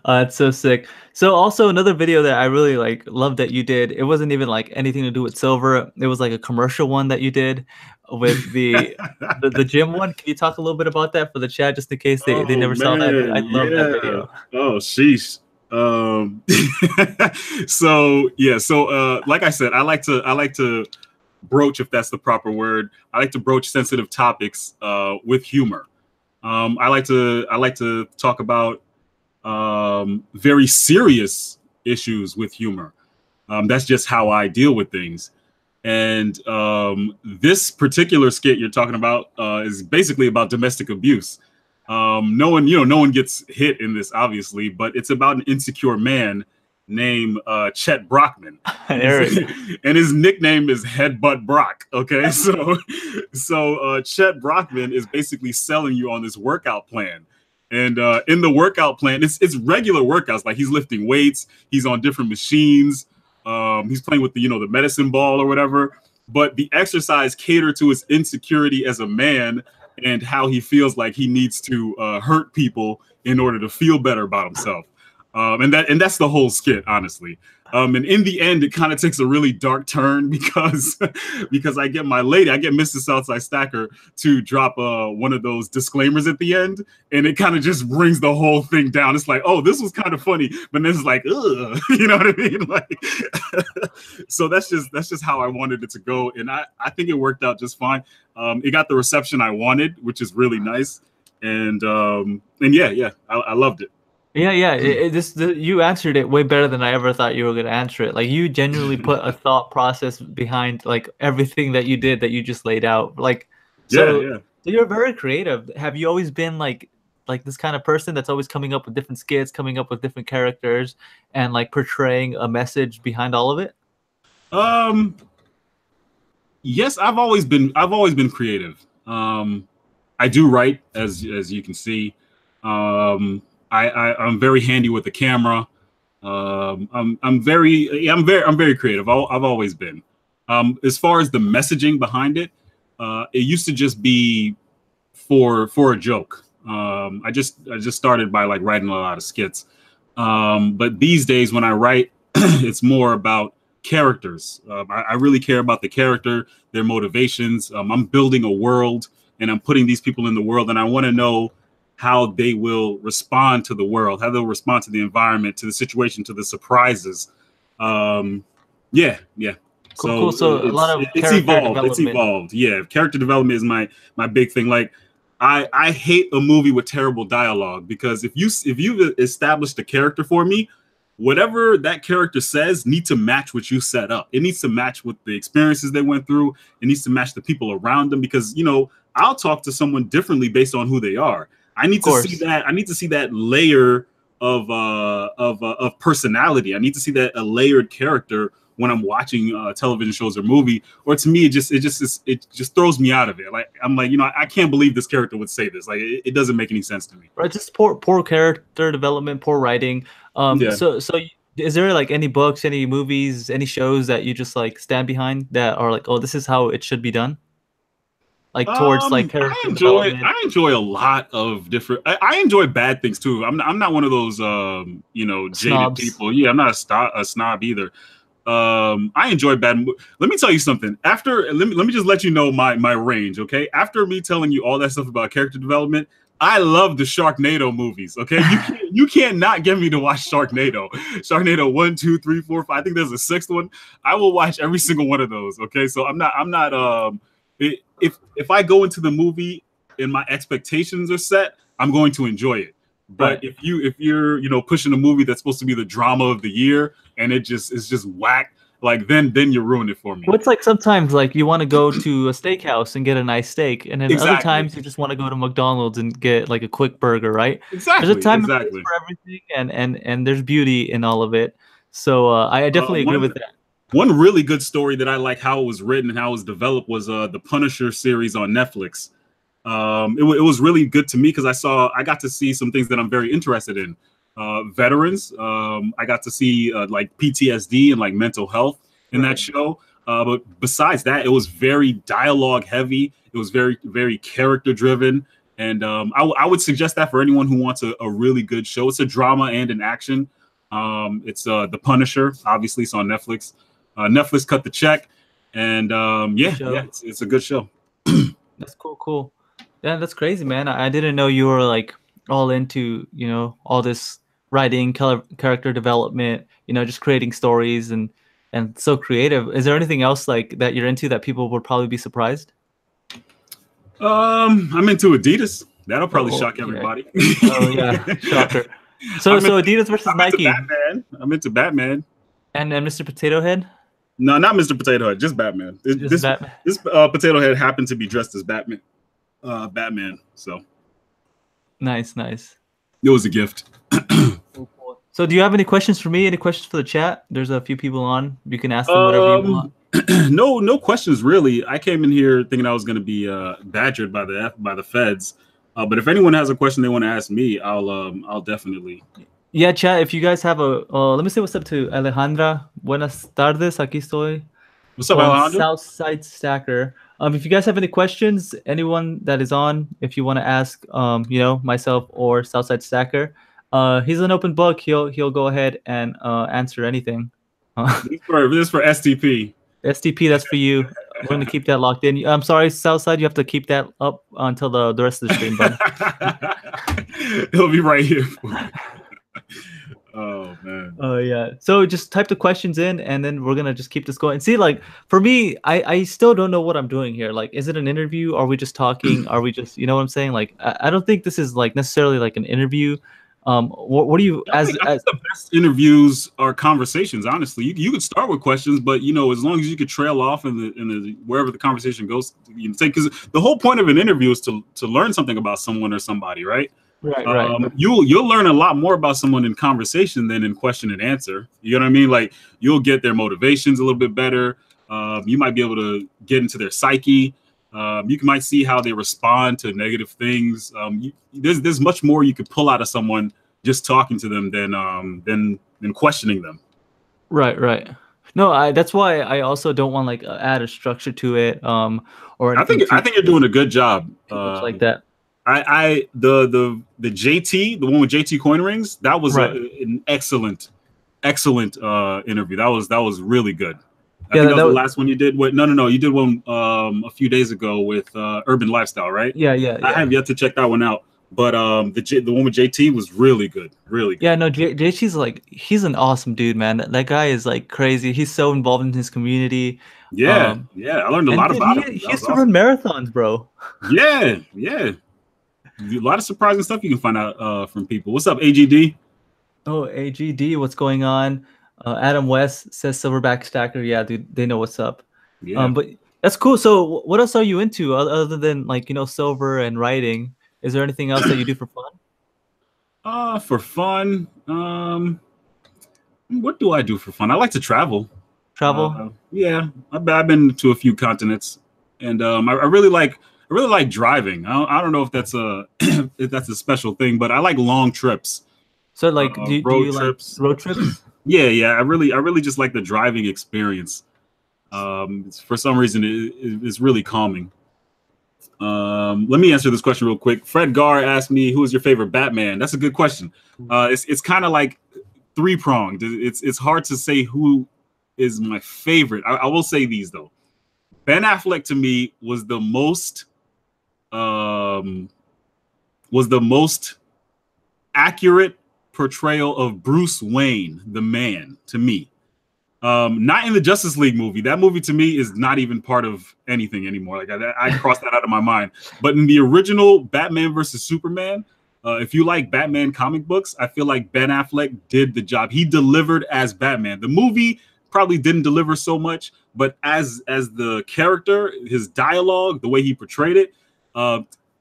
It's so sick. So also another video that I really love that you did, it wasn't even like anything to do with silver. It was like a commercial one that you did with the gym one. Can you talk a little bit about that for the chat, just in case they never saw that? I love that video. Oh, sheesh. So like I said, I like to broach, if that's the proper word, I like to broach sensitive topics with humor. I like to talk about very serious issues with humor. That's just how I deal with things. And this particular skit you're talking about is basically about domestic abuse. No one gets hit in this, obviously, but it's about an insecure man named Chet Brockman, and his nickname is Headbutt Brock. Okay, so Chet Brockman is basically selling you on this workout plan, and in the workout plan, it's regular workouts, like he's lifting weights, he's on different machines, he's playing with the medicine ball or whatever, but the exercise cater to his insecurity as a man and how he feels like he needs to hurt people in order to feel better about himself. And that's the whole skit, honestly. And in the end, it kind of takes a really dark turn because I get Mr. Southside Stacker to drop one of those disclaimers at the end, and it kind of just brings the whole thing down. It's like, oh, this was kind of funny, but then it's like, ugh, you know what I mean? Like, so that's just how I wanted it to go, and I think it worked out just fine. It got the reception I wanted, which is really nice, and yeah, I loved it. Yeah. You answered it way better than I ever thought you were going to answer it. Like, you genuinely put a thought process behind like everything that you did, that you just laid out. Like, so you're very creative. Have you always been like this kind of person that's always coming up with different skits, coming up with different characters, and like portraying a message behind all of it? Yes, I've always been creative. I do write, as you can see. I'm very handy with the camera. I'm very creative. I've always been. As far as the messaging behind it, it used to just be for a joke. I just started by writing a lot of skits. But these days when I write, it's more about characters. I really care about the character, their motivations. I'm building a world, and I'm putting these people in the world, and I want to know how they will respond to the world, how they'll respond to the environment, to the situation, to the surprises. Yeah. Cool. So a lot of it's character evolved. It's development. evolved. Yeah, character development is my big thing. Like, I hate a movie with terrible dialogue, because if you've established a character for me, whatever that character says needs to match what you set up. It needs to match with the experiences they went through. It needs to match the people around them, because I'll talk to someone differently based on who they are. I need to see that. I need to see that layer of personality. I need to see that a layered character when I'm watching television shows or movie. Or to me, it just throws me out of it. Like, I'm like, I can't believe this character would say this. Like, it doesn't make any sense to me. Right, just poor character development, poor writing. So is there like any books, any movies, any shows that you just like stand behind that are like, oh, this is how it should be done? Like towards like character development. I enjoy a lot of different. I enjoy bad things too. I'm not one of those jaded Snobs. people. Yeah, I'm not a snob either. I enjoy bad. Let me tell you something. Let me just let you know my range. Okay, after me telling you all that stuff about character development, I love the Sharknado movies. Okay, you can't not get me to watch Sharknado. Sharknado 1, 2, 3, 4, 5. I think there's a sixth one. I will watch every single one of those. Okay, so I'm not. If I go into the movie and my expectations are set, I'm going to enjoy it. But if you're pushing a movie that's supposed to be the drama of the year and it's just whack, like then you ruin it for me. Well, it's like sometimes like you want to go to a steakhouse and get a nice steak, and then other times you just want to go to McDonald's and get like a quick burger, right? Exactly. There's a time and place for everything, and there's beauty in all of it. So I definitely agree with that. One really good story that I like how it was written and how it was developed was the Punisher series on Netflix. It was really good to me because I got to see some things that I'm very interested in. Veterans. I got to see like PTSD and like mental health in that show. But besides that, it was very dialogue heavy. It was very, very character driven. And I would suggest that for anyone who wants a really good show. It's a drama and an action. It's The Punisher. Obviously, it's on Netflix. Netflix cut the check. And it's a good show. That's cool. Yeah, that's crazy, man. I didn't know you were like all into, all this writing, character development, just creating stories and so creative. Is there anything else like that you're into that people would probably be surprised? I'm into Adidas. That'll probably shock everybody. Oh yeah, shocker. So Adidas versus Nike. I'm into Batman. And Mr. Potato Head? No, not Mr. Potato Head, just Batman. This Potato Head happened to be dressed as Batman. So nice. It was a gift. Cool. So do you have any questions for me? Any questions for the chat? There's a few people on. You can ask them whatever you want. No questions really. I came in here thinking I was going to be badgered by the feds. But if anyone has a question they want to ask me, I'll definitely. Yeah, chat. If you guys have let me say what's up to Alejandra. Buenas tardes. Aquí estoy. What's up, Alejandra? Southside Stacker. If you guys have any questions, anyone that is on, if you want to ask, myself or Southside Stacker, he's an open book. He'll go ahead and answer anything. This is for STP. STP, that's for you. We're going to keep that locked in. I'm sorry, Southside, you have to keep that up until the rest of the stream, buddy. He'll be right here. Oh man. Oh yeah. So just type the questions in, and then we're gonna just keep this going. See, like for me, I still don't know what I'm doing here. Like, is it an interview? Are we just talking? Are we just, you know what I'm saying? Like, I don't think this is like necessarily like an interview. What do you I think the best interviews are conversations? Honestly, you could start with questions, but as long as you could trail off in the wherever the conversation goes, because the whole point of an interview is to learn something about someone or somebody, right? Right. You'll learn a lot more about someone in conversation than in question and answer. You know what I mean? Like, you'll get their motivations a little bit better. You might be able to get into their psyche. You might see how they respond to negative things. There's much more you could pull out of someone just talking to them than questioning them. Right. No, that's why I also don't want like add a structure to it. Or I think you're doing a good job. Like that. The JT, the one with JT coin rings, that was an excellent excellent interview. That was really good. I Yeah, think that was the last one you did. Wait, no, you did one a few days ago with Urban Lifestyle, right? Yeah. I have yet to check that one out, but the one with JT was really good, really good. Yeah, no, JT's like he's an awesome dude, man. That guy is like crazy. He's so involved in his community. Yeah, I learned a And lot dude, about him. he That used was to run awesome. marathons, bro. Yeah. A lot of surprising stuff you can find out from people. What's up, AGD? Oh, AGD, what's going on? Adam West says Silverback Stacker. Yeah, dude, they know what's up. Yeah. But that's cool. So, what else are you into other than like silver and writing? Is there anything else that you do for fun? For fun, what do I do for fun? I like to travel. Travel? Yeah, I've been to a few continents, and I really like driving. I don't know if that's a if that's a special thing, but I like long trips. So, like, do road you like trips. road trips? Yeah. I really just like the driving experience. For some reason, it's really calming. Let me answer this question real quick. Fred Gar asked me, "Who is your favorite Batman?" That's a good question. It's kind of like three-pronged. It's hard to say who is my favorite. I will say these though. Ben Affleck to me was the most accurate portrayal of Bruce Wayne, the man, to me. Not in the Justice League movie. That movie to me is not even part of anything anymore. Like I crossed that out of my mind. But in the original Batman versus Superman, if you like Batman comic books, I feel like Ben Affleck did the job. He delivered as Batman. The movie probably didn't deliver so much, but as the character, his dialogue, the way he portrayed it,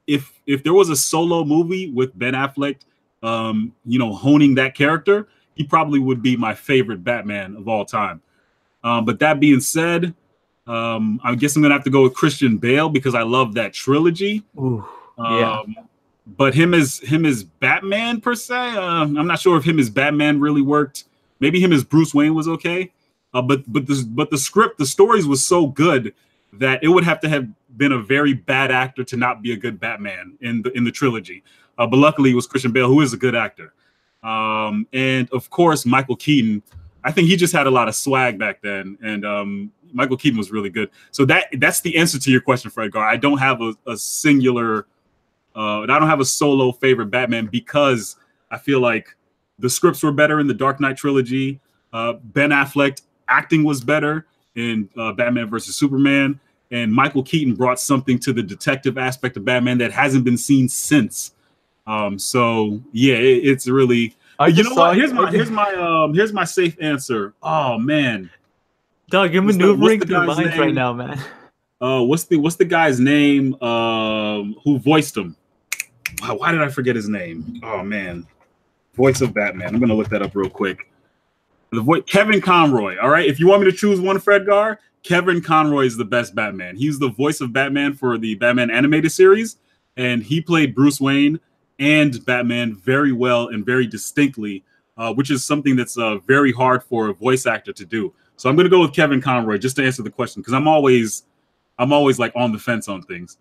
if there was a solo movie with Ben Affleck, honing that character, he probably would be my favorite Batman of all time. But that being said, I guess I'm gonna have to go with Christian Bale because I love that trilogy. Ooh, yeah. But him as Batman per se, I'm not sure if him as Batman really worked. Maybe him as Bruce Wayne was okay. But the script, the stories was so good that it would have to have been a very bad actor to not be a good Batman in the trilogy. But luckily, it was Christian Bale, who is a good actor. And of course, Michael Keaton. I think he just had a lot of swag back then, and Michael Keaton was really good. So that's the answer to your question, Fred Gar. I don't have a singular, I don't have a solo favorite Batman because I feel like the scripts were better in the Dark Knight trilogy. Ben Affleck acting was better in Batman versus Superman, and Michael Keaton brought something to the detective aspect of Batman that hasn't been seen since. So yeah, it's really. You know what? Here's my safe answer. Oh man, dog, you're maneuvering through lines right now, man. What's the guy's name? Who voiced him? Wow, why did I forget his name? Oh man, voice of Batman. I'm gonna look that up real quick. The voice, Kevin Conroy. All right, if you want me to choose one, Fred Gar, Kevin Conroy is the best Batman. He's the voice of Batman for the Batman animated series, and he played Bruce Wayne and Batman very well and very distinctly, which is something that's very hard for a voice actor to do. So I'm going to go with Kevin Conroy just to answer the question because I'm always like on the fence on things.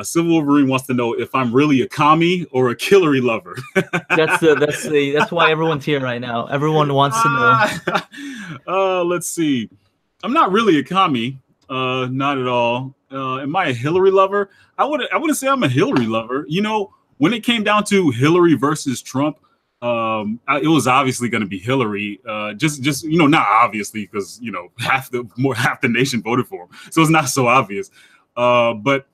Civil Wolverine wants to know if I'm really a commie or a Killary lover. That's why everyone's here right now. Everyone wants to know. Let's see. I'm not really a commie, not at all. Am I a Hillary lover? I wouldn't say I'm a Hillary lover. You know, when it came down to Hillary versus Trump, it was obviously going to be Hillary. Just not obviously because half the nation voted for him, so it's not so obvious. But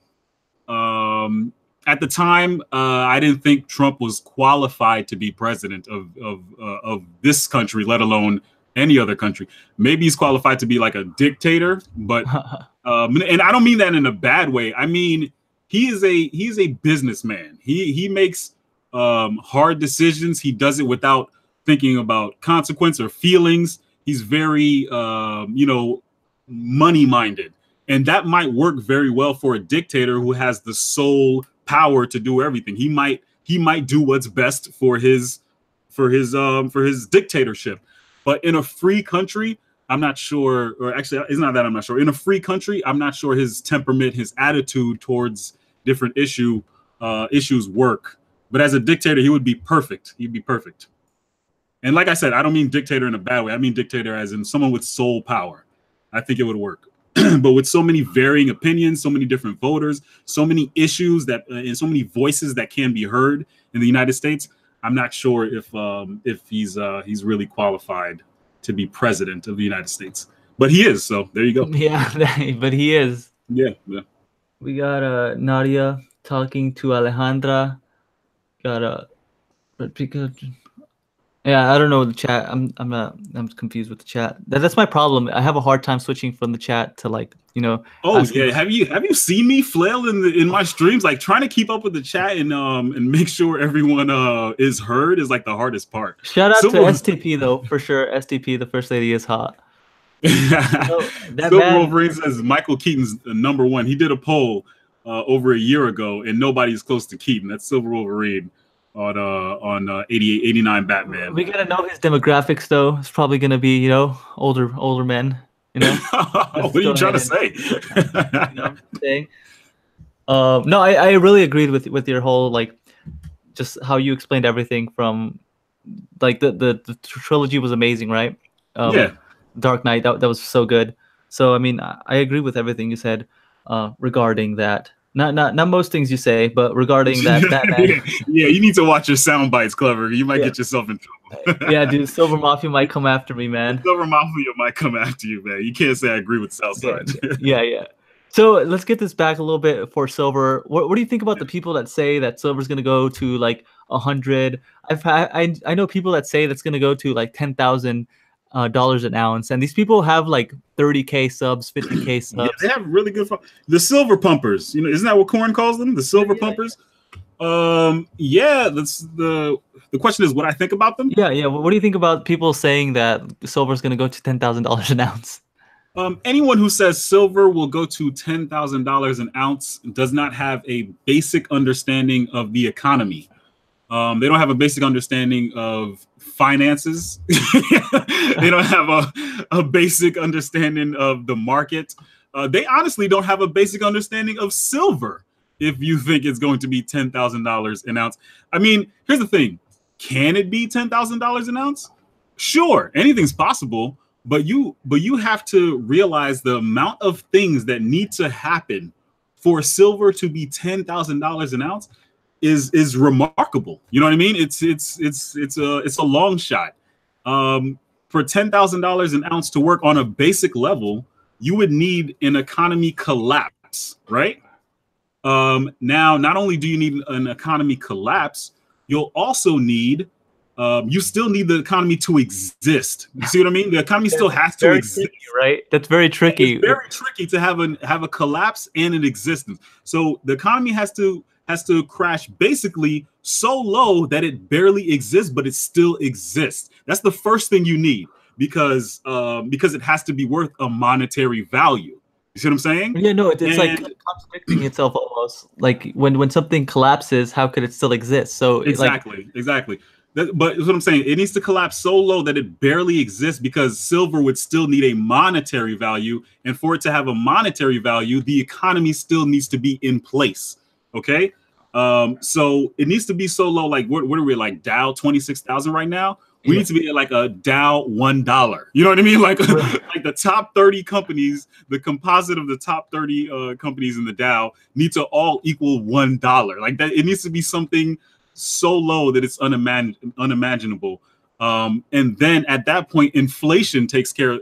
at the time, I didn't think Trump was qualified to be president of this country, let alone any other country. Maybe he's qualified to be like a dictator, but and I don't mean that in a bad way. I mean he's a businessman. He makes hard decisions. He does it without thinking about consequence or feelings. He's very money minded. And that might work very well for a dictator who has the sole power to do everything. He might do what's best for his dictatorship. But in a free country, I'm not sure, or actually, it's not that I'm not sure. In a free country, I'm not sure his temperament, his attitude towards different issues work. But as a dictator, he would be perfect. He'd be perfect. And like I said, I don't mean dictator in a bad way. I mean dictator as in someone with sole power. I think it would work. But with so many varying opinions, so many different voters, so many issues that and so many voices that can be heard in the United States, I'm not sure if he's really qualified to be president of the United States. But he is, so there you go. Yeah, but he is. Yeah, yeah. We got Nadia talking to Alejandra. Got yeah, I don't know the chat. I'm confused with the chat. That's my problem. I have a hard time switching from the chat to like, you know. Oh yeah, have you seen me flail in my streams? Like trying to keep up with the chat and make sure everyone is heard is like the hardest part. Shout out to STP though, for sure. STP, the first lady, is hot. Silver Wolverine says Michael Keaton's #1. He did a poll over a year ago, and nobody's close to Keaton. That's Silver Wolverine on 88, 89 Batman. We gotta know his demographics though. It's probably gonna be, you know, older men. You know. What are you trying to say? You know what I'm saying? No, I really agreed with your whole like, just how you explained everything from, like the trilogy was amazing, right? Yeah. Dark Knight, that was so good. So I mean, I agree with everything you said regarding that. Not most things you say, but regarding that Batman. Yeah, you need to watch your sound bites, Clever. You might get yourself in trouble. Yeah, dude, Silver Mafia might come after me, man. Silver Mafia might come after you, man. You can't say I agree with Southside. Yeah. So let's get this back a little bit for Silver. What do you think about the people that say that Silver's gonna go to like 100? I know people that say that's gonna go to like $10,000 an ounce, and these people have like 30K subs, 50K subs. Yeah, they have really good the silver pumpers. You know, isn't that what Corn calls them? The silver pumpers. Yeah, that's the question is what I think about them. Yeah. What do you think about people saying that silver's gonna go to $10,000 an ounce? Anyone who says silver will go to $10,000 an ounce does not have a basic understanding of the economy. They don't have a basic understanding of finances. They don't have a basic understanding of the market. They honestly don't have a basic understanding of silver if you think it's going to be $10,000 an ounce. I mean, here's the thing. Can it be $10,000 an ounce? Sure, anything's possible, but you have to realize the amount of things that need to happen for silver to be $10,000 an ounce is remarkable. You know what I mean? It's a long shot. For $10,000 an ounce to work on a basic level, you would need an economy collapse, right? Now, not only do you need an economy collapse, you'll also need you still need the economy to exist. You see what I mean? The economy still has to exist, tricky, right? That's very tricky. It's very tricky to have a collapse and an existence. So the economy has to crash basically so low that it barely exists, but it still exists. That's the first thing you need because it has to be worth a monetary value. You see what I'm saying? Yeah, no, it's like contradicting itself almost. Like when something collapses, how could it still exist? So exactly. But what I'm saying, it needs to collapse so low that it barely exists because silver would still need a monetary value, and for it to have a monetary value, the economy still needs to be in place. Okay, so it needs to be so low. Like what are we like Dow 26,000 right now? We need to be at like a Dow $1. You know what I mean? Like like the top 30 companies, the composite of the top 30 companies in the Dow need to all equal $1. Like that, it needs to be something so low that it's unimaginable. And then at that point, inflation takes care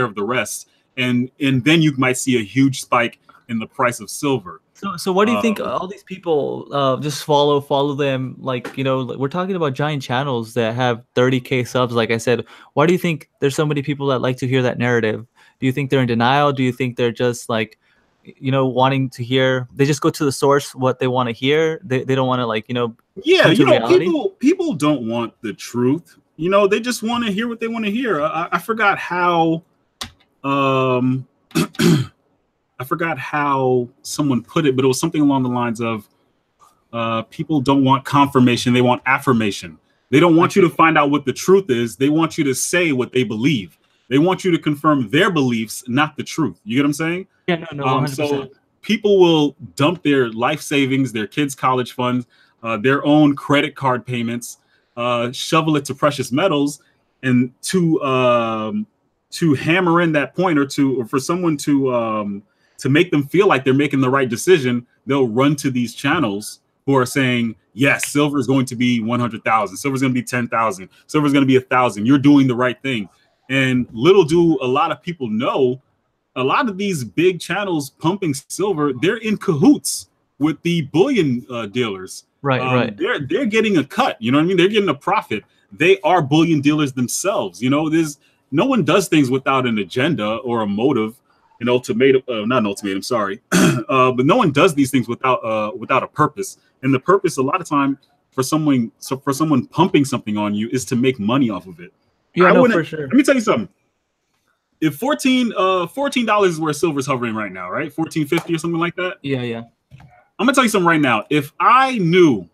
of the rest, and then you might see a huge spike in the price of silver. So what do you think? All these people just follow them, like, you know, we're talking about giant channels that have 30K subs. Like I said, why do you think there's so many people that like to hear that narrative? Do you think they're in denial? Do you think they're just like, you know, wanting to hear? They just go to the source what they want to hear. They don't want to, like, you know. Yeah, you know, people don't want the truth. You know, they just want to hear what they want to hear. I forgot how. I forgot how someone put it, but it was something along the lines of people don't want confirmation. They want affirmation. They don't want you to find out what the truth is. They want you to say what they believe. They want you to confirm their beliefs, not the truth. You get what I'm saying? Yeah, no, 100%. So people will dump their life savings, their kids' college funds, their own credit card payments, shovel it to precious metals, and to hammer in that point, or for someone to make them feel like they're making the right decision, they'll run to these channels who are saying, yes, silver is going to be 100,000, silver is going to be 10,000, silver is going to be 1,000. You're doing the right thing. And little do a lot of people know, a lot of these big channels pumping silver, they're in cahoots with the bullion dealers. Right. They're getting a cut. You know what I mean? They're getting a profit. They are bullion dealers themselves. You know, no one does things without an agenda or a motive, an ultimatum, not an ultimatum, sorry. But no one does these things without a purpose. And the purpose, a lot of time, for someone pumping something on you is to make money off of it. Yeah, no, for sure. Let me tell you something. If $14 is where silver's hovering right now, right? $14.50 or something like that. Yeah. I'm gonna tell you something right now. If I knew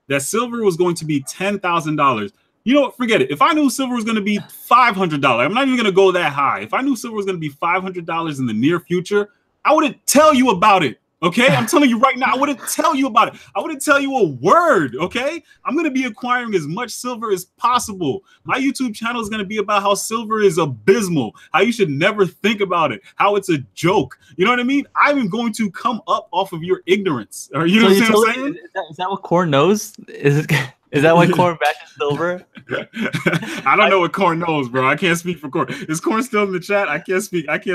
that silver was going to be $10,000, you know what? Forget it. If I knew silver was going to be $500, I'm not even going to go that high. If I knew silver was going to be $500 in the near future, I wouldn't tell you about it. Okay, I'm telling you right now, I wouldn't tell you about it. I wouldn't tell you a word. Okay, I'm going to be acquiring as much silver as possible. My YouTube channel is going to be about how silver is abysmal, how you should never think about it, how it's a joke. You know what I mean? I'm going to come up off of your ignorance. Or you know what I'm saying? Is that what Corn knows? Is that why Corn bashes silver? I don't know what Corn knows, bro. I can't speak for Corn. Is Corn still in the chat? I can't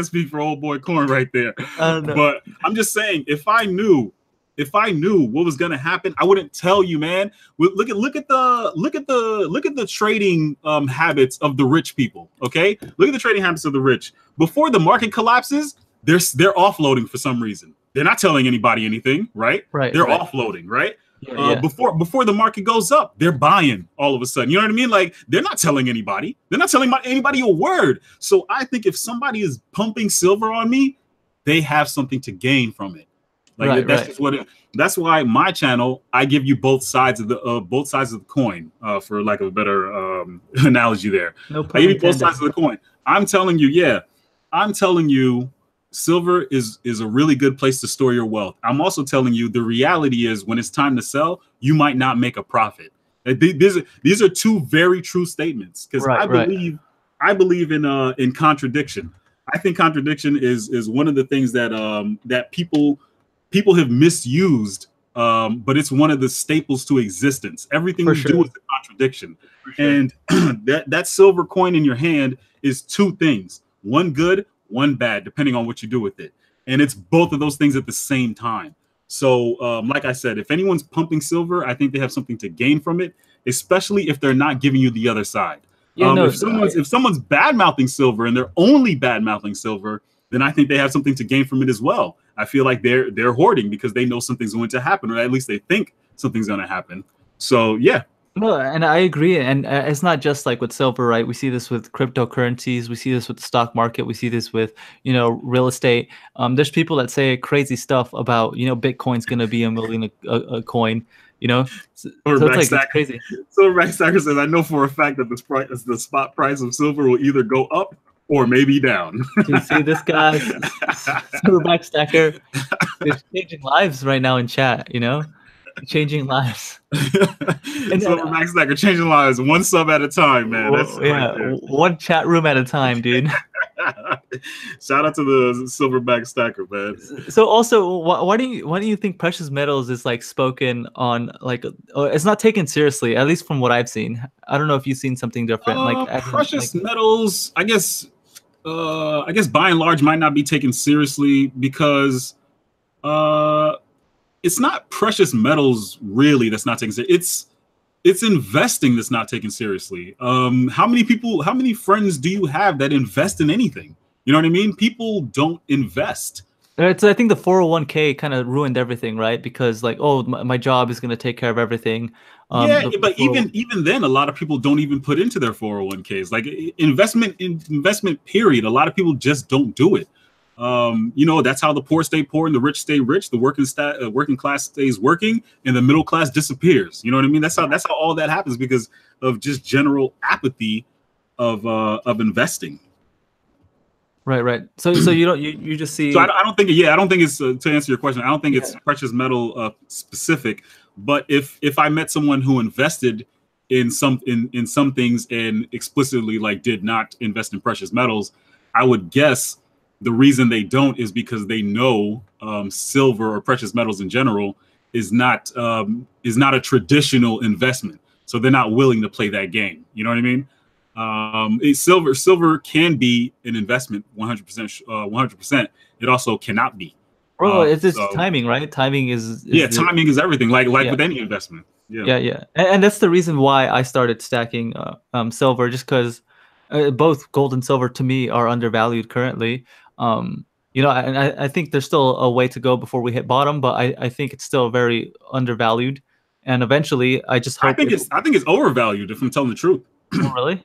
speak for old boy Corn right there. But I'm just saying, if I knew what was gonna happen, I wouldn't tell you, man. Look at the trading habits of the rich people. Okay, look at the trading habits of the rich. Before the market collapses, they're offloading for some reason. They're not telling anybody anything, right? Right. They're offloading, right? Yeah. Before the market goes up, they're buying all of a sudden. You know what I mean? Like, they're not telling anybody. They're not telling anybody a word. So I think if somebody is pumping silver on me, they have something to gain from it. Like, that's just what it. That's why my channel, I give you both sides of the coin, for lack of a better analogy there. No I give you both sides of the coin. I'm telling you, silver is a really good place to store your wealth. I'm also telling you, the reality is, when it's time to sell, you might not make a profit. These are two very true statements, because I believe in contradiction. I think contradiction is one of the things that people have misused, but it's one of the staples to existence. Everything you do is a contradiction. And that silver coin in your hand is two things: one good, one bad, depending on what you do with it. And it's both of those things at the same time. So like I said, if anyone's pumping silver, I think they have something to gain from it, especially if they're not giving you the other side. If someone's bad-mouthing silver and they're only bad-mouthing silver, then I think they have something to gain from it as well. I feel like they're hoarding because they know something's going to happen, or at least they think something's going to happen. So yeah. No, and I agree. And it's not just like with silver, right? We see this with cryptocurrencies. We see this with the stock market. We see this with, real estate. There's people that say crazy stuff about, Bitcoin's going to be $1 million a coin, So it's like, it's crazy. Silverback Stacker says, I know for a fact that the spot price of silver will either go up or maybe down. Do you see this guy? Silverback Stacker is changing lives right now in chat, changing lives. Silverback Stacker changing lives, one sub at a time, man. That's one chat room at a time, dude. Shout out to the Silverback Stacker, man. So also, why do you think precious metals is like spoken on, like it's not taken seriously, at least from what I've seen? I don't know if you've seen something different. Precious metals, I guess by and large might not be taken seriously because it's not precious metals really that's not taken seriously. It's investing that's not taken seriously. How many friends do you have that invest in anything? You know what I mean? People don't invest. I think the 401k kind of ruined everything, right? Because like, oh, my job is going to take care of everything. But even then, a lot of people don't even put into their 401ks. Like investment period. A lot of people just don't do it. That's how the poor stay poor and the rich stay rich. The working class stays working and the middle class disappears. You know what I mean? That's how all that happens, because of just general apathy of investing. Right. So you just see. So I don't think it's to answer your question. I don't think it's precious metal specific. But if I met someone who invested in some things and explicitly like did not invest in precious metals. I would guess the reason they don't is because they know silver or precious metals in general is not a traditional investment, so they're not willing to play that game. You know what I mean? Silver can be an investment 100%. 100%. It also cannot be. Bro, it's just timing, right? Timing is timing is everything. Like with any investment. Yeah. And that's the reason why I started stacking silver, just because both gold and silver to me are undervalued currently. And I think there's still a way to go before we hit bottom, but I think it's still very undervalued. And eventually, I just hope I think it's overvalued, if I'm telling the truth. Oh, really?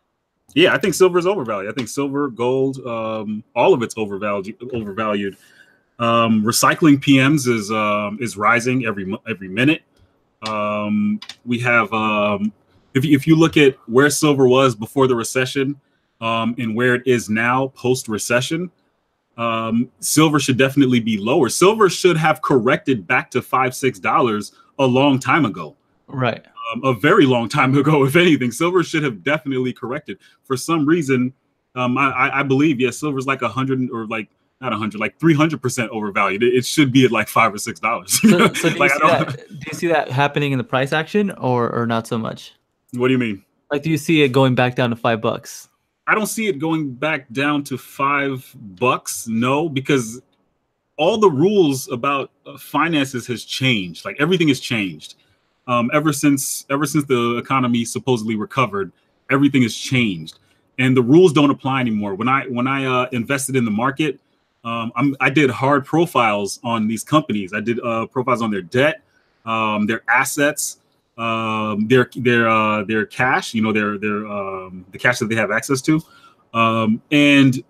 Yeah, I think silver is overvalued. I think silver, gold, all of it's overvalued. Recycling PMs is rising every minute. We have if you look at where silver was before the recession and where it is now post recession, silver should definitely be lower. Silver should have corrected back to $5-6 a long time ago. Right. A very long time ago, if anything. Silver should have definitely corrected. For some reason, I believe, silver's like 100 or like not 100, like 300% overvalued. It should be at like $5 or $6. So do you see that happening in the price action or not so much? What do you mean? Like, do you see it going back down to $5? I don't see it going back down to $5. No, because all the rules about finances has changed. Like everything has changed. Ever since the economy supposedly recovered, everything has changed, and the rules don't apply anymore. When I invested in the market, I did hard profiles on these companies. I did profiles on their debt, their assets, their cash. The cash that they have access to, and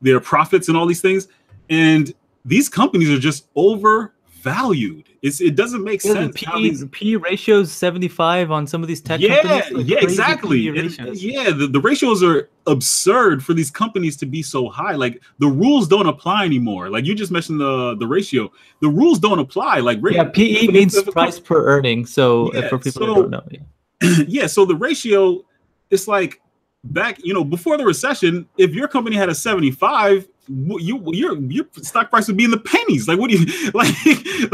their profits and all these things. And these companies are just overvalued. It doesn't make sense. The P ratio is 75 on some of these tech companies. Like exactly. The ratios are absurd for these companies to be so high. Like the rules don't apply anymore. Like you just mentioned the ratio. The rules don't apply. Like PE means price per earning. So for people who don't know, so the ratio, it's like back, before the recession, if your company had a 75, your stock price would be in the pennies. Like what do you like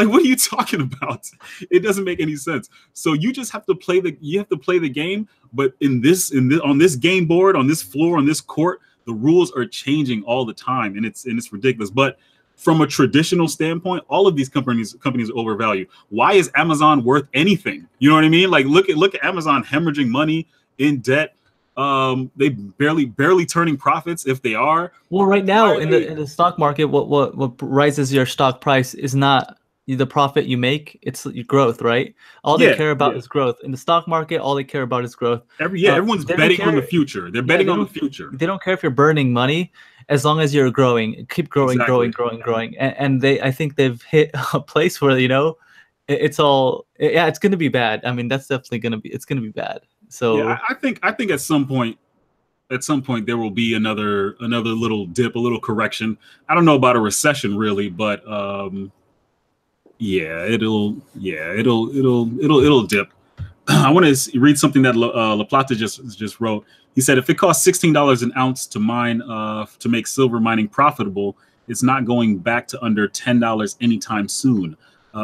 what are you talking about? It doesn't make any sense. So you just have to play the game, but on this game board, on this floor, on this court, the rules are changing all the time, and it's ridiculous. But from a traditional standpoint, all of these companies are overvalued. Why is Amazon worth anything? You know what I mean? Like look at Amazon hemorrhaging money in debt. They barely turning profits, if they are. Well, right now in the stock market, what rises your stock price is not the profit you make, it's your growth, right? All they care about is growth. In the stock market, all they care about is growth. Everyone's betting on the future. They're betting on the future. They don't care if you're burning money, as long as you're growing. Keep growing, exactly. growing. And I think they've hit a place where it's going to be bad. I mean, that's definitely going to be bad. So I think at some point there will be another little dip, a little correction. I don't know about a recession really, but it'll dip. I want to read something that La Plata just wrote. He said, if it costs $16 an ounce to mine to make silver mining profitable, it's not going back to under $10 anytime soon.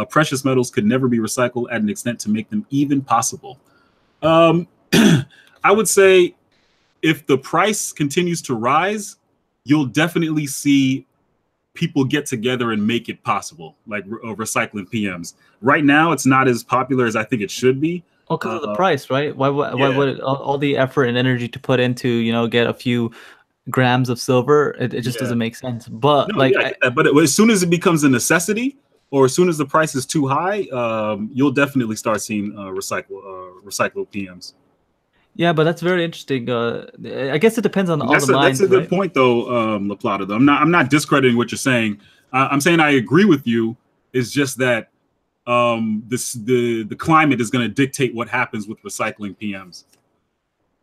Precious metals could never be recycled at an extent to make them even possible. I would say if the price continues to rise, you'll definitely see people get together and make it possible, like recycling PMs. Right now, it's not as popular as I think it should be. Well, because of the price, right? Why would all the effort and energy to put into, get a few grams of silver? It just doesn't make sense. But but as soon as it becomes a necessity, or as soon as the price is too high, you'll definitely start seeing recycled PMs. Yeah, but that's very interesting. I guess it depends on all the mines. That's a good point, though, La Plata. Though I'm not discrediting what you're saying. I'm saying I agree with you. It's just that the climate is going to dictate what happens with recycling PMs.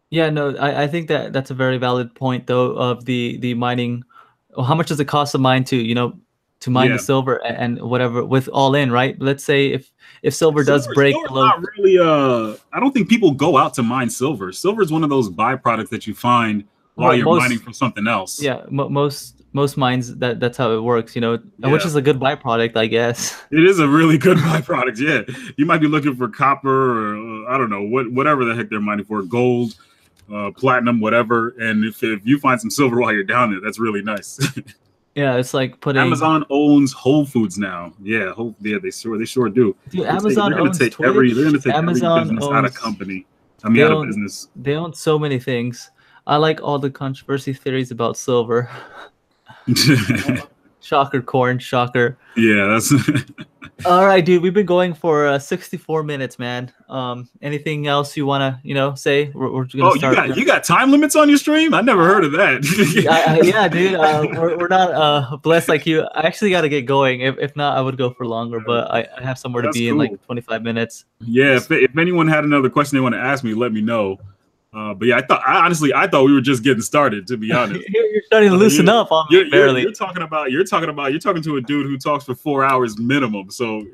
Yeah, no, I think that's a very valid point, though, of the mining. Well, how much does it cost to mine to to mine the silver and whatever with all in, right? Let's say if silver does break below. Not really. I don't think people go out to mine silver. Silver is one of those byproducts that you find while you're mining from something else. Yeah, most mines that's how it works, you know, which is a good byproduct, I guess. It is a really good byproduct. Yeah, you might be looking for copper or I don't know whatever the heck they're mining for, gold, platinum, whatever. And if you find some silver while you're down there, that's really nice. Yeah, it's like putting. Amazon owns Whole Foods now. Yeah, they sure do. Dude, Amazon owns Twitch. They're gonna take Amazon every business owns, out of company. I mean, out of business. They own so many things. I like all the controversy theories about silver. Shocker, Corn. Shocker. Yeah, that's. All right, dude. We've been going for 64 minutes, man. Anything else you wanna, say? We're gonna start. You got time limits on your stream? I never heard of that. Yeah, dude. We're not blessed like you. I actually got to get going. If not, I would go for longer. But I have somewhere to be in like 25 minutes. Yeah. If anyone had another question they want to ask me, let me know. But yeah, I thought we were just getting started, to be honest. You're starting to loosen up on me, barely. You're talking to a dude who talks for 4 hours minimum. So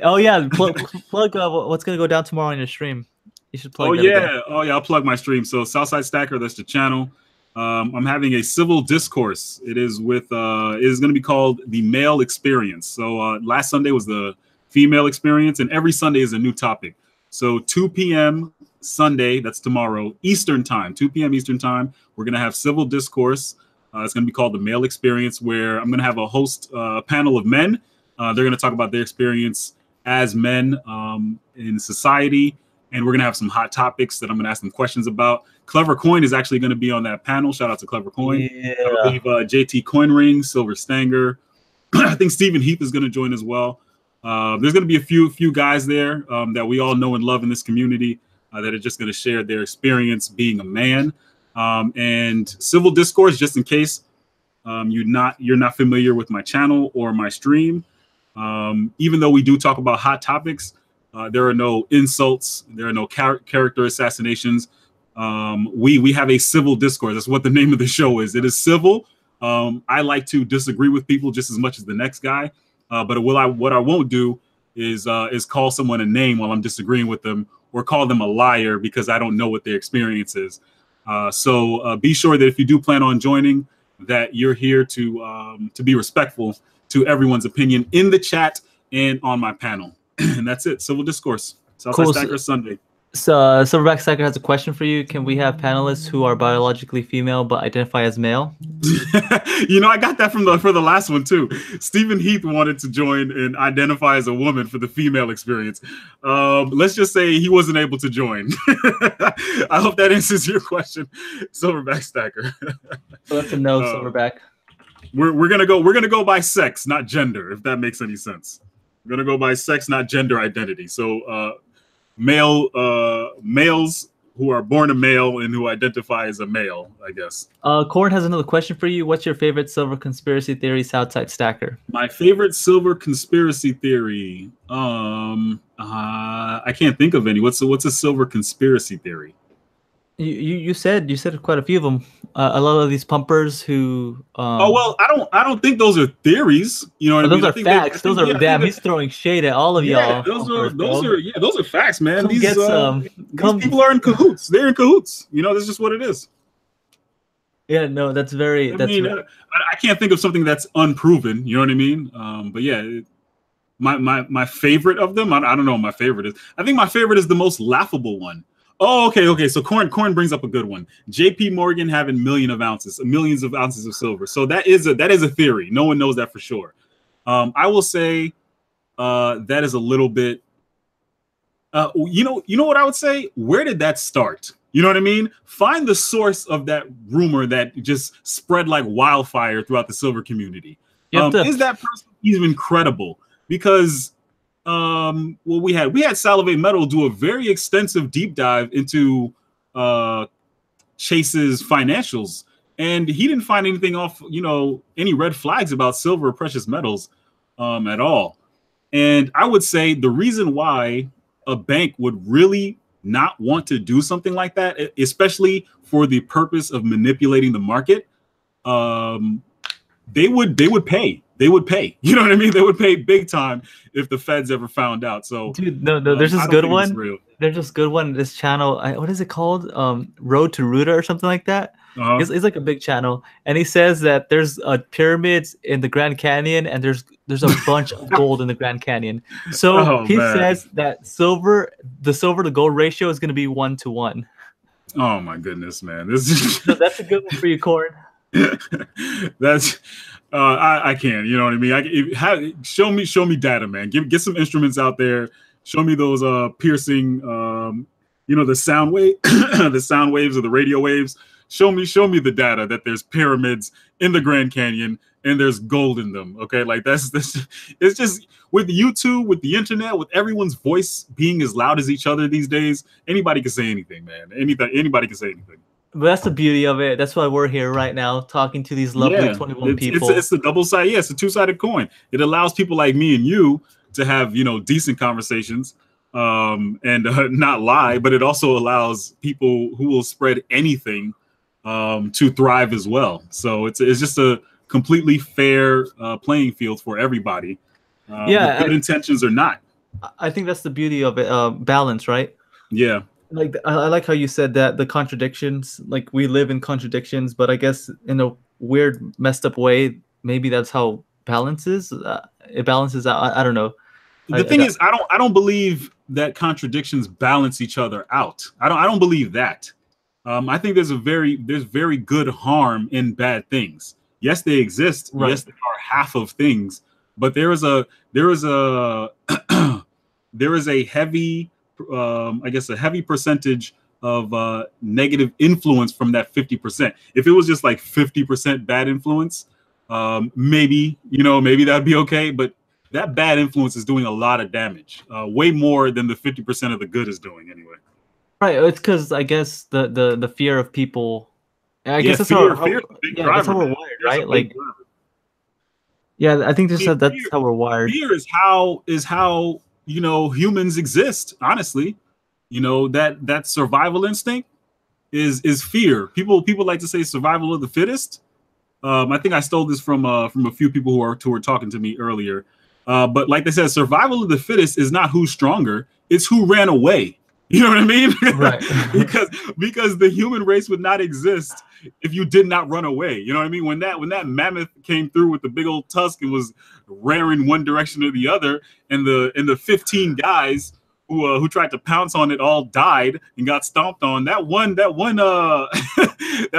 oh yeah, plug what's gonna go down tomorrow on your stream. You should plug. I'll plug my stream. So Southside Stacker, that's the channel. I'm having a civil discourse. It is going to be called the Male Experience. So last Sunday was the female experience, and every Sunday is a new topic. So 2 p.m. Sunday, that's tomorrow, Eastern time, 2 p.m. Eastern time, we're going to have civil discourse. It's going to be called the Male Experience, where I'm going to have a host panel of men. They're going to talk about their experience as men in society. And we're going to have some hot topics that I'm going to ask them questions about. Clever Coin is actually going to be on that panel. Shout out to Clever Coin. Yeah. I believe JT Coin Ring, Silver Stanger. I think Stephen Heath is going to join as well. There's going to be a few guys there that we all know and love in this community that are just going to share their experience being a man. And civil discourse, just in case you're not familiar with my channel or my stream. Even though we do talk about hot topics, there are no insults. There are no character assassinations. We have a civil discourse. That's what the name of the show is. It is civil. I like to disagree with people just as much as the next guy. But what I won't do is call someone a name while I'm disagreeing with them, or call them a liar because I don't know what their experience is. So be sure that if you do plan on joining, that you're here to be respectful to everyone's opinion in the chat and on my panel. And that's it. Civil discourse. Southside Stacker Sunday. So Silverback Stacker has a question for you. Can we have panelists who are biologically female but identify as male? I got that for the last one too. Stephen Heath wanted to join and identify as a woman for the female experience. Let's just say he wasn't able to join. I hope that answers your question, Silverback Stacker. So that's a no, Silverback. We're gonna go by sex, not gender, if that makes any sense. We're gonna go by sex, not gender identity. So males who are born a male and who identify as a male, I guess. Corn has another question for you. What's your favorite silver conspiracy theory, Southside Stacker? My favorite silver conspiracy theory. I can't think of any. What's a silver conspiracy theory? You said quite a few of them. A lot of these pumpers who. Well, I don't think those are theories. You know what I mean? Those are facts. Those are damn. He's throwing shade at all of y'all. Those are facts, man. These people are in cahoots. They're in cahoots. That's just what it is. Yeah, no, that's very. I can't think of something that's unproven. You know what I mean? But yeah, my favorite of them. I don't know what my favorite is. I think my favorite is the most laughable one. Oh, okay. So Corn brings up a good one. J.P. Morgan having millions of ounces of silver. So that is a theory. No one knows that for sure. I will say that is a little bit. You know what I would say? Where did that start? You know what I mean? Find the source of that rumor that just spread like wildfire throughout the silver community. Is that person even credible? Because we had Salivate Metal do a very extensive deep dive into Chase's financials, and he didn't find anything off, any red flags about silver or precious metals at all. And I would say the reason why a bank would really not want to do something like that, especially for the purpose of manipulating the market, they would pay. they would pay. You know what I mean? They would pay big time if the feds ever found out. So, dude, no, there's this good one. Real. There's this good one. This channel, what is it called? Road to Ruta or something like that. It's like a big channel, and he says that there's pyramids in the Grand Canyon, and there's a bunch of gold in the Grand Canyon. So he says that the silver to gold ratio is going to be 1-to-1. Oh my goodness, man! This is so that's a good one for you, Corn. That's I can't. You know what I mean? Show me data, man. Get some instruments out there. Show me those piercing, the sound wave, the sound waves or the radio waves. Show me the data that there's pyramids in the Grand Canyon and there's gold in them. Okay, like that's it's just with YouTube, with the internet, with everyone's voice being as loud as each other these days. Anybody can say anything, man. Anybody can say anything. But that's the beauty of it. That's why we're here right now talking to these lovely 21 people. It's a double side. Yeah, it's a two-sided coin. It allows people like me and you to have decent conversations and not lie, but it also allows people who will spread anything to thrive as well. So it's just a completely fair playing field for everybody. Good intentions or not. I think that's the beauty of it. Balance, right? Yeah. Like I like how you said that the contradictions, like we live in contradictions, but I guess in a weird, messed up way, maybe that's how balance is. It balances out. I don't know. The thing is, I don't believe that contradictions balance each other out. I don't believe that. I think there's very good harm in bad things. Yes, they exist. Right. Yes, they are half of things, but there is a heavy, I guess, a heavy percentage of negative influence from that 50%. If it was just like 50% bad influence, maybe that'd be okay. But that bad influence is doing a lot of damage, way more than the 50% of the good is doing anyway. Right. It's because I guess the fear of people. I guess that's how we're wired, right? Like, yeah, I think that's how we're wired. Fear is how humans exist. Honestly, that survival instinct is fear. People like to say survival of the fittest. I think I stole this from a few people who were talking to me earlier. But like they said, survival of the fittest is not who's stronger; it's who ran away. You know what I mean? Right. because the human race would not exist if you did not run away. You know what I mean? When that mammoth came through with the big old tusk and was rearing one direction or the other, and the 15 guys who tried to pounce on it all died and got stomped on. That one that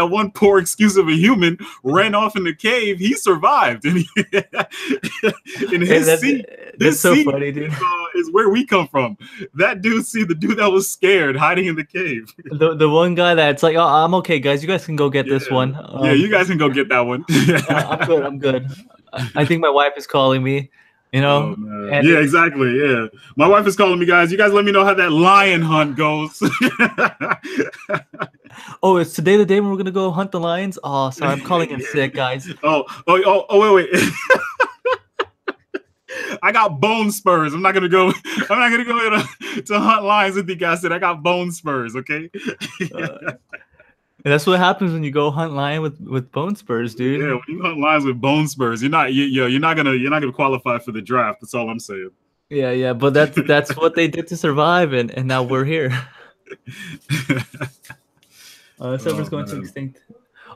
one poor excuse of a human ran off in the cave. He survived, and his seat. That's so funny, dude. Is where we come from. That dude, the dude that was scared hiding in the cave. The one guy that's like, oh, I'm okay, guys. You guys can go get this one. You guys can go get that one. I'm good. I think my wife is calling me. Yeah, exactly. Yeah, my wife is calling me, guys. You guys let me know how that lion hunt goes. Oh, it's today the day when we're gonna go hunt the lions? Oh, sorry, I'm calling in sick, guys. Wait. I got bone spurs. I'm not gonna go to hunt lions with you guys. I got bone spurs. Okay. That's what happens when you go hunt lion with bone spurs, dude. Yeah, when you hunt lions with bone spurs, you're not gonna qualify for the draft. That's all I'm saying. Yeah, but that's what they did to survive, and now we're here. Server's going to extinct.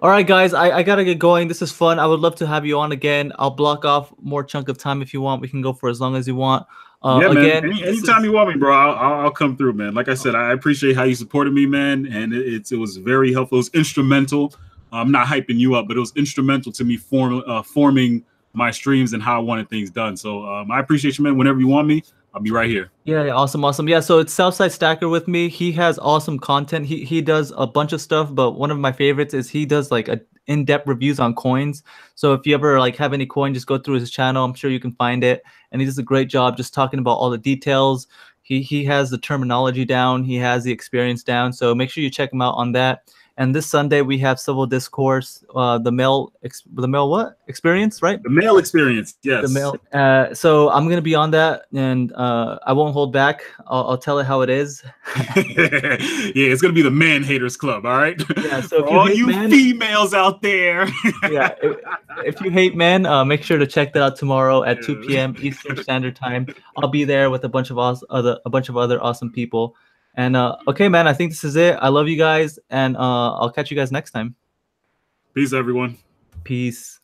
All right, guys, I gotta get going. This is fun. I would love to have you on again. I'll block off more chunk of time if you want. We can go for as long as you want. Again, man. Anytime you want me, bro, I'll come through, man. Like I said, I appreciate how you supported me, man, and it was very helpful. It was instrumental. I'm not hyping you up, but it was instrumental to me forming my streams and how I wanted things done. So I appreciate you, man. Whenever you want me, I'll be right here. Yeah, awesome. Yeah, so it's Southside Stacker with me. He has awesome content. He does a bunch of stuff, but one of my favorites is he does like in-depth reviews on coins. So if you ever like have any coin, just go through his channel. I'm sure you can find it. And he does a great job just talking about all the details. He has the terminology down. He has the experience down. So make sure you check him out on that. And this Sunday we have Civil Discourse, the male what experience, right? The male experience, yes. The male. So I'm gonna be on that, and I won't hold back. I'll tell it how it is. Yeah, it's gonna be the man haters club. All right. Yeah. So for all you females out there. Yeah. If you hate men, make sure to check that out tomorrow at 2 p.m. Eastern Standard Time. I'll be there with a bunch of other awesome people. And okay, man, I think this is it. I love you guys, and I'll catch you guys next time. Peace, everyone. Peace.